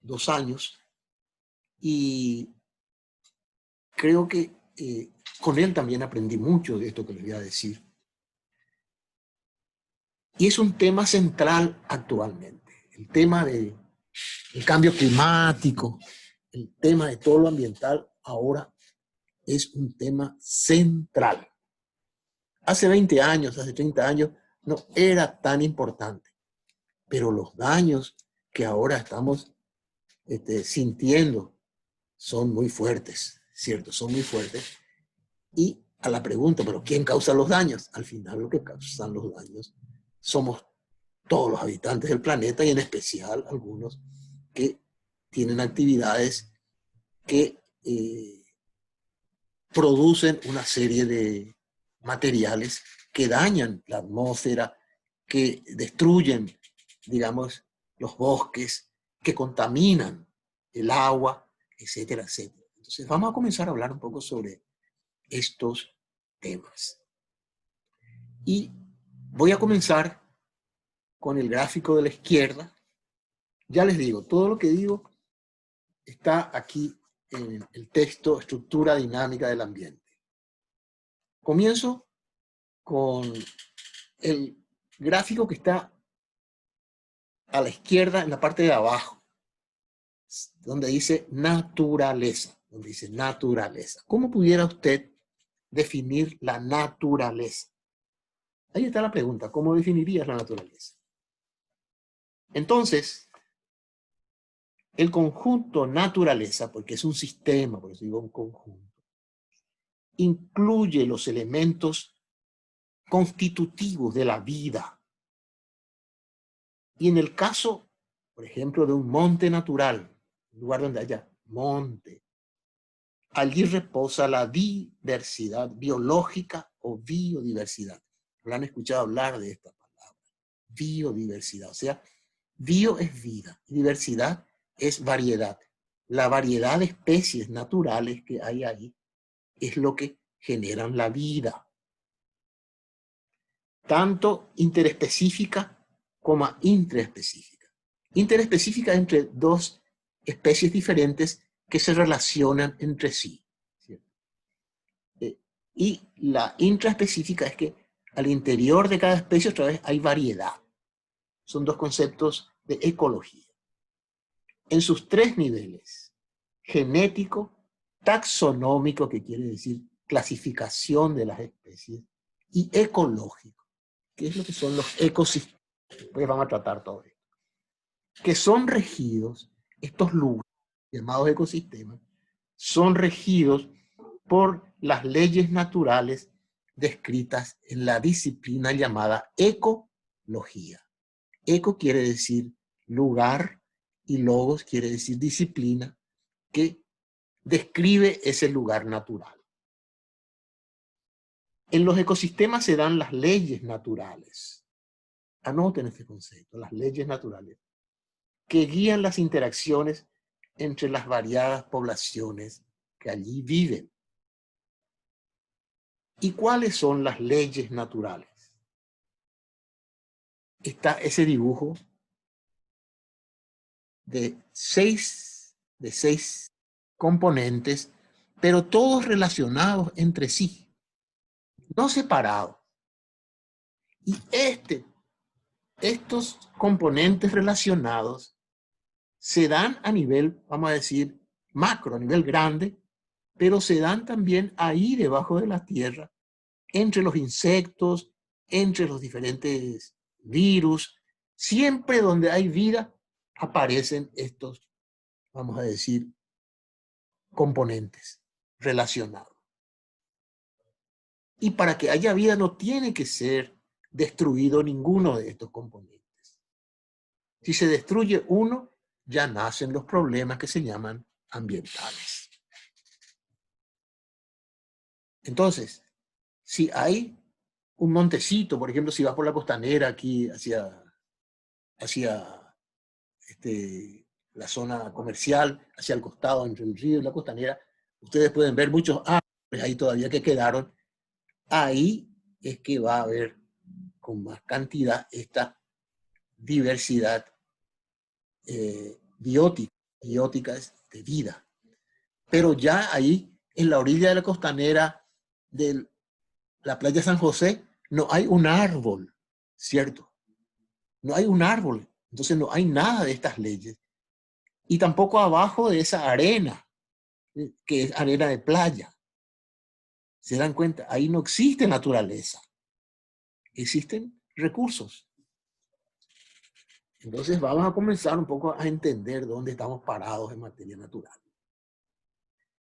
2 años, y creo que con él también aprendí mucho de esto que les voy a decir. Y es un tema central actualmente, el tema del cambio climático, el tema de todo lo ambiental ahora es un tema central. Hace 20 años, hace 30 años, no era tan importante, pero los daños que ahora estamos sintiendo son muy fuertes, ¿cierto? Son muy fuertes. Y a la pregunta, ¿pero quién causa los daños? Al final lo que causan los daños somos todos los habitantes del planeta y en especial algunos que tienen actividades que producen una serie de materiales que dañan la atmósfera, que destruyen, digamos, los bosques, que contaminan el agua, etcétera, etcétera. Entonces vamos a comenzar a hablar un poco sobre estos temas. Y voy a comenzar con el gráfico de la izquierda. Ya les digo, todo lo que digo está aquí en el texto Estructura dinámica del ambiente. Comienzo con el gráfico que está a la izquierda en la parte de abajo, donde dice naturaleza. ¿Cómo pudiera usted definir la naturaleza? Ahí está la pregunta, ¿cómo definirías la naturaleza? Entonces, el conjunto naturaleza, porque es un sistema, por eso digo un conjunto, incluye los elementos constitutivos de la vida. Y en el caso, por ejemplo, de un monte natural, un lugar donde haya monte, allí reposa la diversidad biológica o biodiversidad. ¿Lo han escuchado hablar de esta palabra? Biodiversidad. O sea, bio es vida, diversidad es variedad. La variedad de especies naturales que hay ahí es lo que generan la vida. Tanto interespecífica como intraespecífica. Interespecífica entre dos especies diferentes que se relacionan entre sí. ¿Cierto? Y la intraespecífica es que al interior de cada especie otra vez hay variedad. Son dos conceptos de ecología. En sus 3 niveles, genético, taxonómico, que quiere decir clasificación de las especies, y ecológico, que es lo que son los ecosistemas. Después vamos a tratar todo esto. Que son regidos, estos lugares llamados ecosistemas, son regidos por las leyes naturales descritas en la disciplina llamada ecología. Eco quiere decir lugar y logos quiere decir disciplina que describe ese lugar natural. En los ecosistemas se dan las leyes naturales. Anoten este concepto, las leyes naturales, que guían las interacciones entre las variadas poblaciones que allí viven. ¿Y cuáles son las leyes naturales? Está ese dibujo de seis componentes, pero todos relacionados entre sí, no separados. Y estos componentes relacionados se dan a nivel, vamos a decir, macro, a nivel grande, pero se dan también ahí debajo de la tierra, entre los insectos, entre los diferentes virus. Siempre donde hay vida aparecen estos, vamos a decir, componentes relacionados. Y para que haya vida no tiene que ser destruido ninguno de estos componentes. Si se destruye uno, ya nacen los problemas que se llaman ambientales. Entonces, si hay un montecito, por ejemplo, si vas por la costanera aquí hacia la zona comercial, hacia el costado, entre el río y la costanera, ustedes pueden ver muchos árboles ahí todavía que quedaron. Ahí es que va a haber con más cantidad esta diversidad biótica de vida. Pero ya ahí, en la orilla de la costanera de la playa San José, no hay un árbol, ¿cierto? No hay un árbol, entonces no hay nada de estas leyes. Y tampoco abajo de esa arena, que es arena de playa. ¿Se dan cuenta? Ahí no existe naturaleza. Existen recursos. Entonces vamos a comenzar un poco a entender dónde estamos parados en materia natural.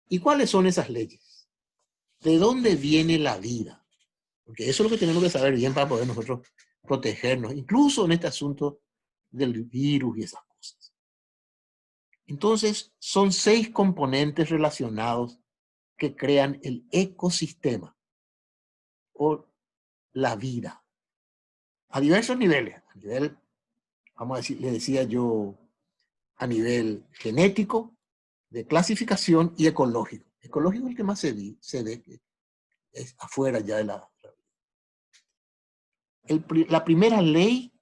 ¿Y cuáles son esas leyes? ¿De dónde viene la vida? Porque eso es lo que tenemos que saber bien para poder nosotros protegernos, incluso en este asunto del virus y esas cosas. Entonces, son 6 componentes relacionados que crean el ecosistema o la vida. A diversos niveles. A nivel, vamos a decir, le decía yo, a nivel genético, de clasificación y ecológico. Ecológico es el que más se ve, que es afuera ya de la... La primera ley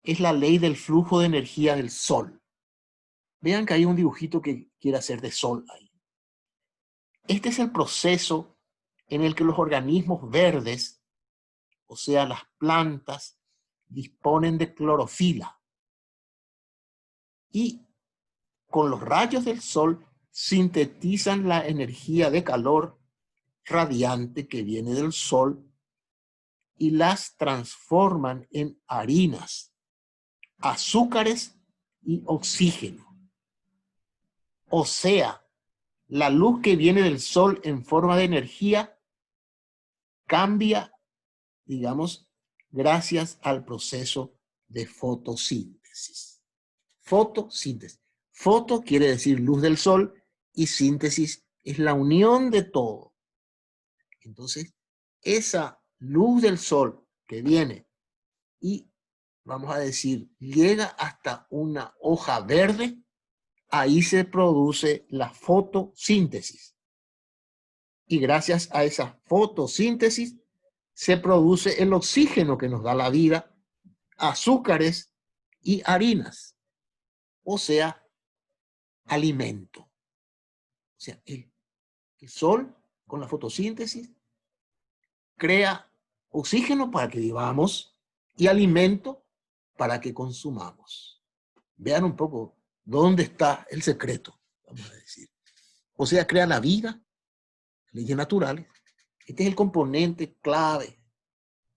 es la ley del flujo de energía del sol. Vean que hay un dibujito que quiere hacer de sol ahí. Este es el proceso en el que los organismos verdes, o sea, las plantas, disponen de clorofila. Y con los rayos del sol sintetizan la energía de calor radiante que viene del sol y las transforman en harinas, azúcares y oxígeno. O sea, la luz que viene del sol en forma de energía cambia, digamos, gracias al proceso de fotosíntesis. Fotosíntesis. Foto quiere decir luz del sol y síntesis es la unión de todo. Entonces, esa luz del sol que viene y, vamos a decir, llega hasta una hoja verde, ahí se produce la fotosíntesis. Y gracias a esa fotosíntesis se produce el oxígeno que nos da la vida, azúcares y harinas. O sea, alimento. O sea, el sol con la fotosíntesis crea oxígeno para que vivamos y alimento para que consumamos. Vean un poco dónde está el secreto, vamos a decir. O sea, crea la vida, leyes naturales. Este es el componente clave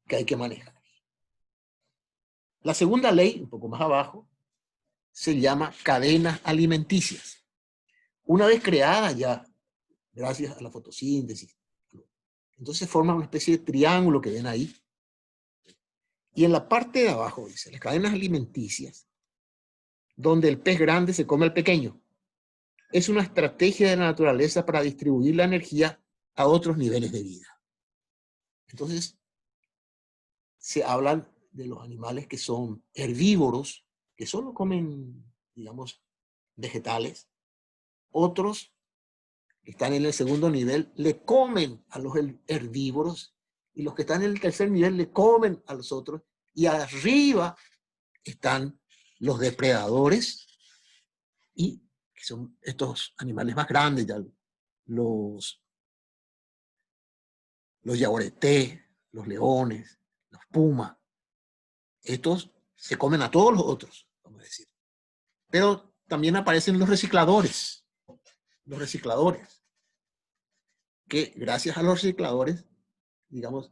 que hay que manejar. La segunda ley, un poco más abajo, se llama cadenas alimenticias. Una vez creada ya, gracias a la fotosíntesis, entonces forma una especie de triángulo que ven ahí. Y en la parte de abajo dice, las cadenas alimenticias, donde el pez grande se come al pequeño. Es una estrategia de la naturaleza para distribuir la energía a otros niveles de vida. Entonces, se hablan de los animales que son herbívoros, que solo comen, digamos, vegetales. Otros que están en el segundo nivel le comen a los herbívoros y los que están en el tercer nivel le comen a los otros, y arriba están los depredadores, y que son estos animales más grandes, ya, los yaguaretés, los leones, los pumas. Estos se comen a todos los otros, vamos a decir. Pero también aparecen los recicladores, que gracias a los recicladores, digamos,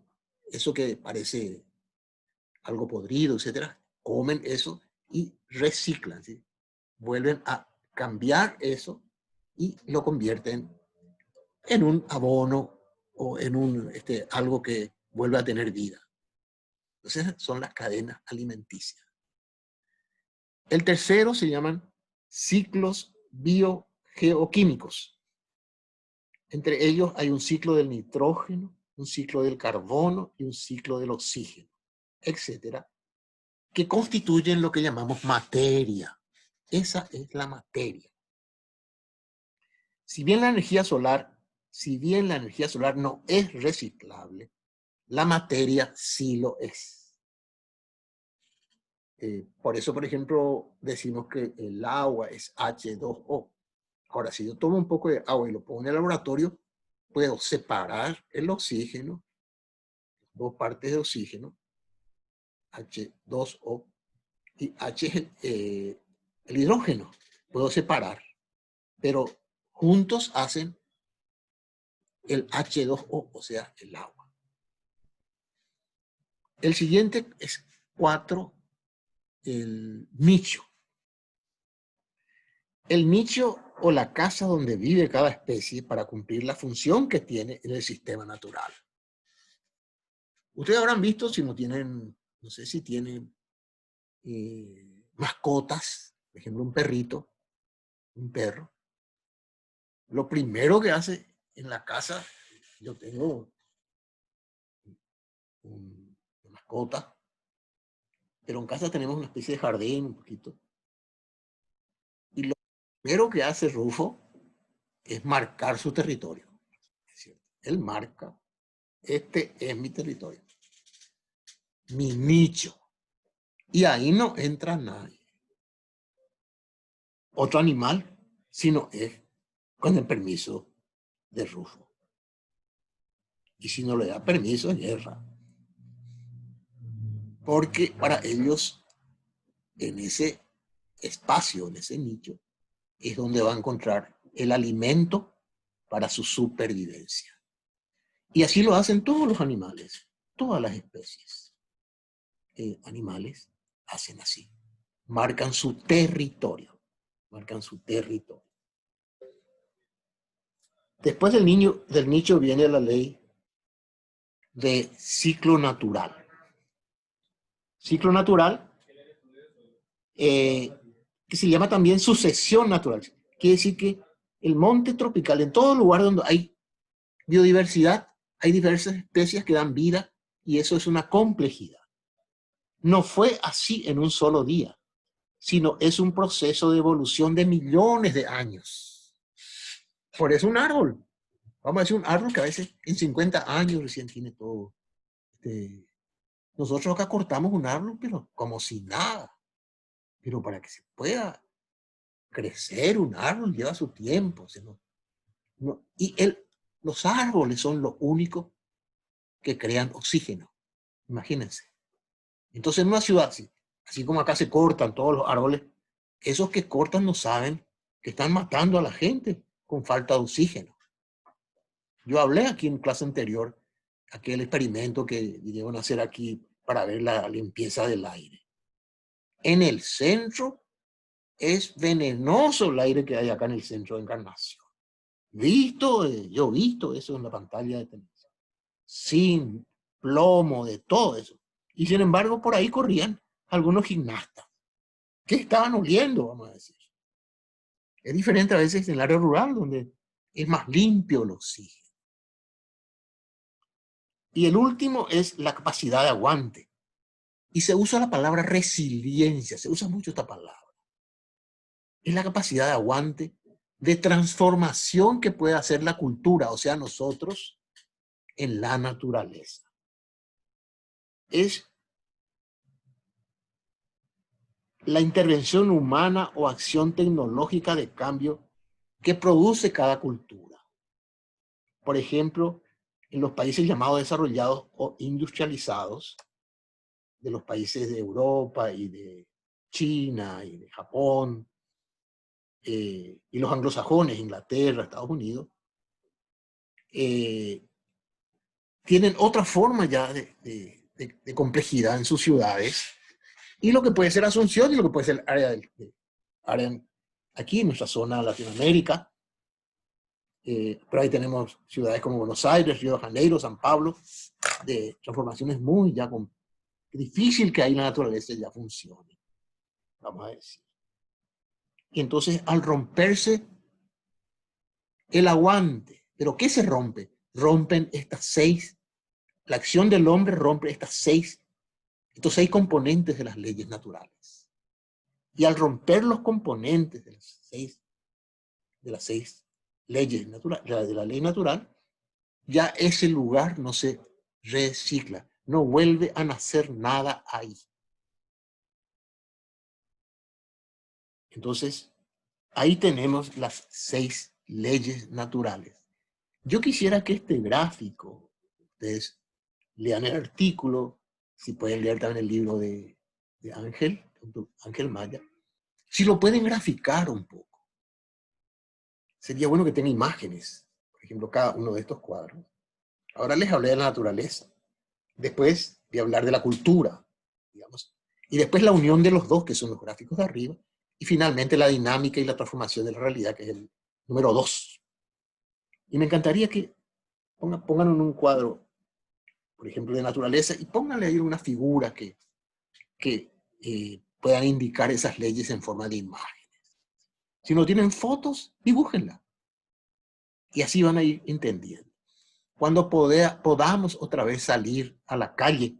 eso que parece algo podrido, etcétera, comen eso y reciclan, ¿sí? Vuelven a cambiar eso y lo convierten en un abono o en un, algo que vuelve a tener vida. Entonces son las cadenas alimenticias. El tercero se llaman ciclos biogeoquímicos. Entre ellos hay un ciclo del nitrógeno, un ciclo del carbono y un ciclo del oxígeno, etcétera, que constituyen lo que llamamos materia. Esa es la materia. Si bien la energía solar no es reciclable, la materia sí lo es. Por eso, por ejemplo, decimos que el agua es H2O. Ahora, si yo tomo un poco de agua y lo pongo en el laboratorio, puedo separar el oxígeno, dos partes de oxígeno, H2O, y H es el hidrógeno. Puedo separar, pero juntos hacen el H2O, o sea, el agua. El siguiente es 4, el nicho. El nicho o la casa donde vive cada especie para cumplir la función que tiene en el sistema natural. Ustedes habrán visto, si no tienen, no sé si tienen mascotas, por ejemplo un perrito, un perro, lo primero que hace en la casa, yo tengo una mascota, pero en casa tenemos una especie de jardín un poquito, y lo primero que hace Rufo es marcar su territorio. Él marca, este es mi territorio, mi nicho, y ahí no entra nadie, otro animal, sino es con el permiso de Rufo. Y si no le da permiso, es guerra. Porque para ellos, en ese espacio, en ese nicho, es donde va a encontrar el alimento para su supervivencia. Y así lo hacen todos los animales, todas las especies. Animales hacen así. Marcan su territorio. Marcan su territorio. Después del nicho viene la ley de ciclo natural. Ciclo natural, que se llama también sucesión natural. Quiere decir que el monte tropical, en todo lugar donde hay biodiversidad, hay diversas especies que dan vida, y eso es una complejidad. No fue así en un solo día, sino es un proceso de evolución de millones de años. Por eso un árbol, vamos a decir un árbol que a veces en 50 años recién tiene todo. Nosotros acá cortamos un árbol, pero como si nada. Pero para que se pueda crecer un árbol lleva su tiempo. Y los árboles son lo único que crean oxígeno. Imagínense. Entonces en una ciudad, así como acá se cortan todos los árboles, esos que cortan no saben que están matando a la gente con falta de oxígeno. Yo hablé aquí en clase anterior, aquel experimento que vinieron a hacer aquí para ver la limpieza del aire. En el centro es venenoso el aire que hay acá en el centro de Encarnación. Yo he visto eso en la pantalla de televisión. Sin plomo, de todo eso. Y sin embargo, por ahí corrían algunos gimnastas que estaban oliendo, vamos a decir. Es diferente a veces en el área rural, donde es más limpio el oxígeno. Y el último es la capacidad de aguante. Y se usa la palabra resiliencia, se usa mucho esta palabra. Es la capacidad de aguante, de transformación que puede hacer la cultura, o sea, nosotros, en la naturaleza. es la intervención humana o acción tecnológica de cambio que produce cada cultura. Por ejemplo, en los países llamados desarrollados o industrializados, de los países de Europa y de China y de Japón, y los anglosajones, Inglaterra, Estados Unidos, tienen otra forma ya de complejidad en sus ciudades, y lo que puede ser Asunción y lo que puede ser área aquí en nuestra zona Latinoamérica, pero ahí tenemos ciudades como Buenos Aires, Río de Janeiro, San Pablo, de transformaciones muy ya difícil que ahí la naturaleza ya funcione, vamos a decir. Y entonces al romperse el aguante, ¿pero qué se rompe? Rompen estas 6, la acción del hombre rompe estos 6 componentes de las leyes naturales. Y al romper los componentes de las 6 leyes naturales, de la ley natural, ya ese lugar no se recicla, no vuelve a nacer nada ahí. Entonces, ahí tenemos las 6 leyes naturales. Yo quisiera que este gráfico, ustedes lean el artículo, si pueden leer también el libro de Ángel Maya, si lo pueden graficar un poco. Sería bueno que tenga imágenes, por ejemplo, cada uno de estos cuadros. Ahora les hablé de la naturaleza. Después voy a hablar de la cultura, digamos. Y después la unión de los dos, que son los gráficos de arriba. Y finalmente la dinámica y la transformación de la realidad, que es el número 2. Y me encantaría que pongan en un cuadro, por ejemplo, de naturaleza, y pónganle ahí una figura que puedan indicar esas leyes en forma de imágenes. Si no tienen fotos, dibújenla. Y así van a ir entendiendo. Cuando podamos otra vez salir a la calle,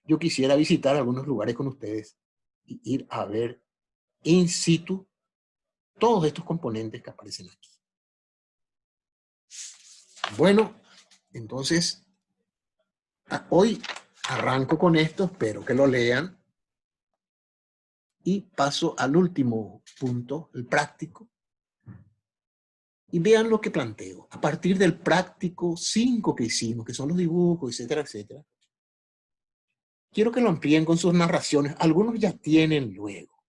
yo quisiera visitar algunos lugares con ustedes y ir a ver in situ todos estos componentes que aparecen aquí. Bueno, entonces, hoy arranco con esto, espero que lo lean. Y paso al último punto, el práctico. Y vean lo que planteo. A partir del práctico 5 que hicimos, que son los dibujos, etcétera, etcétera, quiero que lo amplíen con sus narraciones. Algunos ya tienen luego.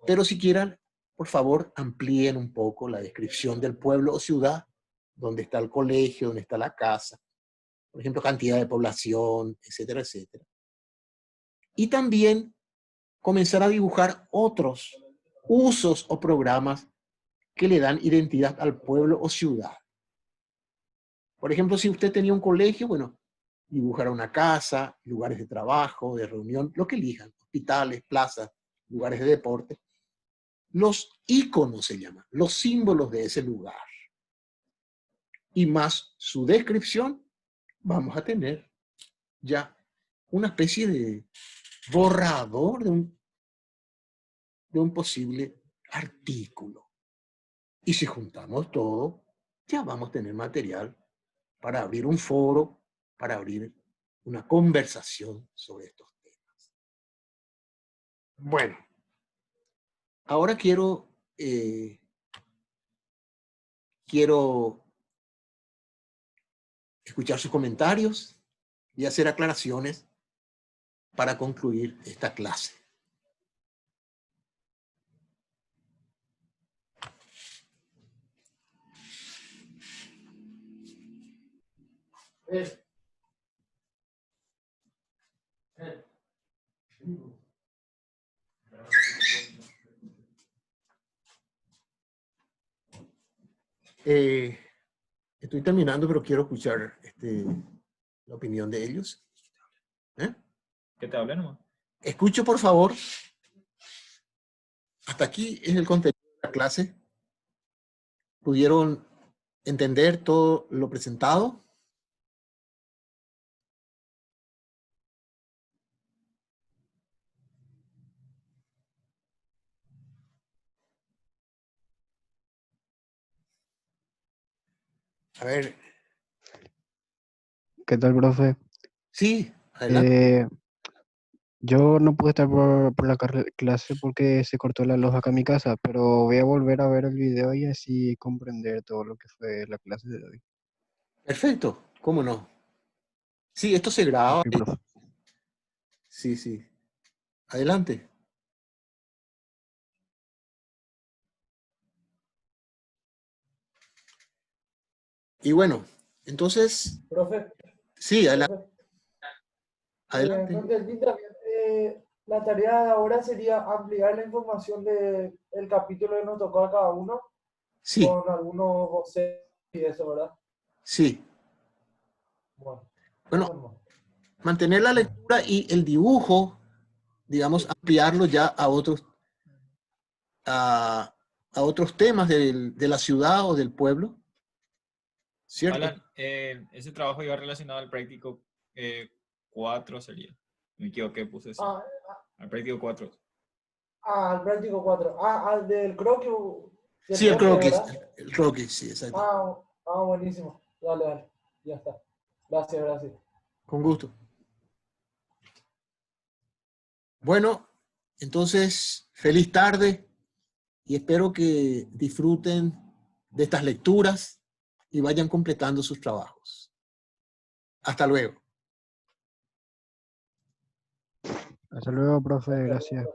Pero si quieran, por favor, amplíen un poco la descripción del pueblo o ciudad, donde está el colegio, donde está la casa. Por ejemplo, cantidad de población, etcétera, etcétera. Y también comenzar a dibujar otros usos o programas que le dan identidad al pueblo o ciudad. Por ejemplo, si usted tenía un colegio, bueno, dibujar una casa, lugares de trabajo, de reunión, lo que elijan, hospitales, plazas, lugares de deporte. Los íconos se llaman, los símbolos de ese lugar. Y más su descripción, vamos a tener ya una especie de borrador de un posible artículo. Y si juntamos todo, ya vamos a tener material para abrir un foro, para abrir una conversación sobre estos temas. Bueno, ahora quiero escuchar sus comentarios y hacer aclaraciones para concluir esta clase. Estoy terminando, pero quiero escuchar la opinión de ellos. ¿Qué te hablé nomás? Escucho, por favor. Hasta aquí es el contenido de la clase. ¿Pudieron entender todo lo presentado? A ver. ¿Qué tal, profe? Sí, Adelante. Yo no pude estar por la clase porque se cortó la luz acá en mi casa, pero voy a volver a ver el video y así comprender todo lo que fue la clase de hoy. Perfecto, ¿cómo no? Sí, esto se graba. Ok, profe. Sí, sí. Adelante. Y bueno, entonces, Profe, sí, adelante. profe, no Adelante. entendí también. La tarea de ahora sería ampliar la información del capítulo que nos tocó a cada uno Sí, con algunos voceos y eso, ¿verdad? sí. Bueno, Bueno, eso no. mantener la lectura y el dibujo, digamos, ampliarlo ya a otros temas de la ciudad o del pueblo, ¿cierto? Alan, ese trabajo iba relacionado al práctico 4 sería. Me equivoqué, puse así. Al práctico 4. Al práctico 4. Al del croquis. Sí, el croquis, ¿Verdad? el croquis, sí, exacto. Buenísimo. Dale, dale. Ya está. Gracias, gracias. Con gusto. Bueno, entonces, feliz tarde y espero que disfruten de estas lecturas y vayan completando sus trabajos. Hasta luego. Hasta luego, profe. Gracias.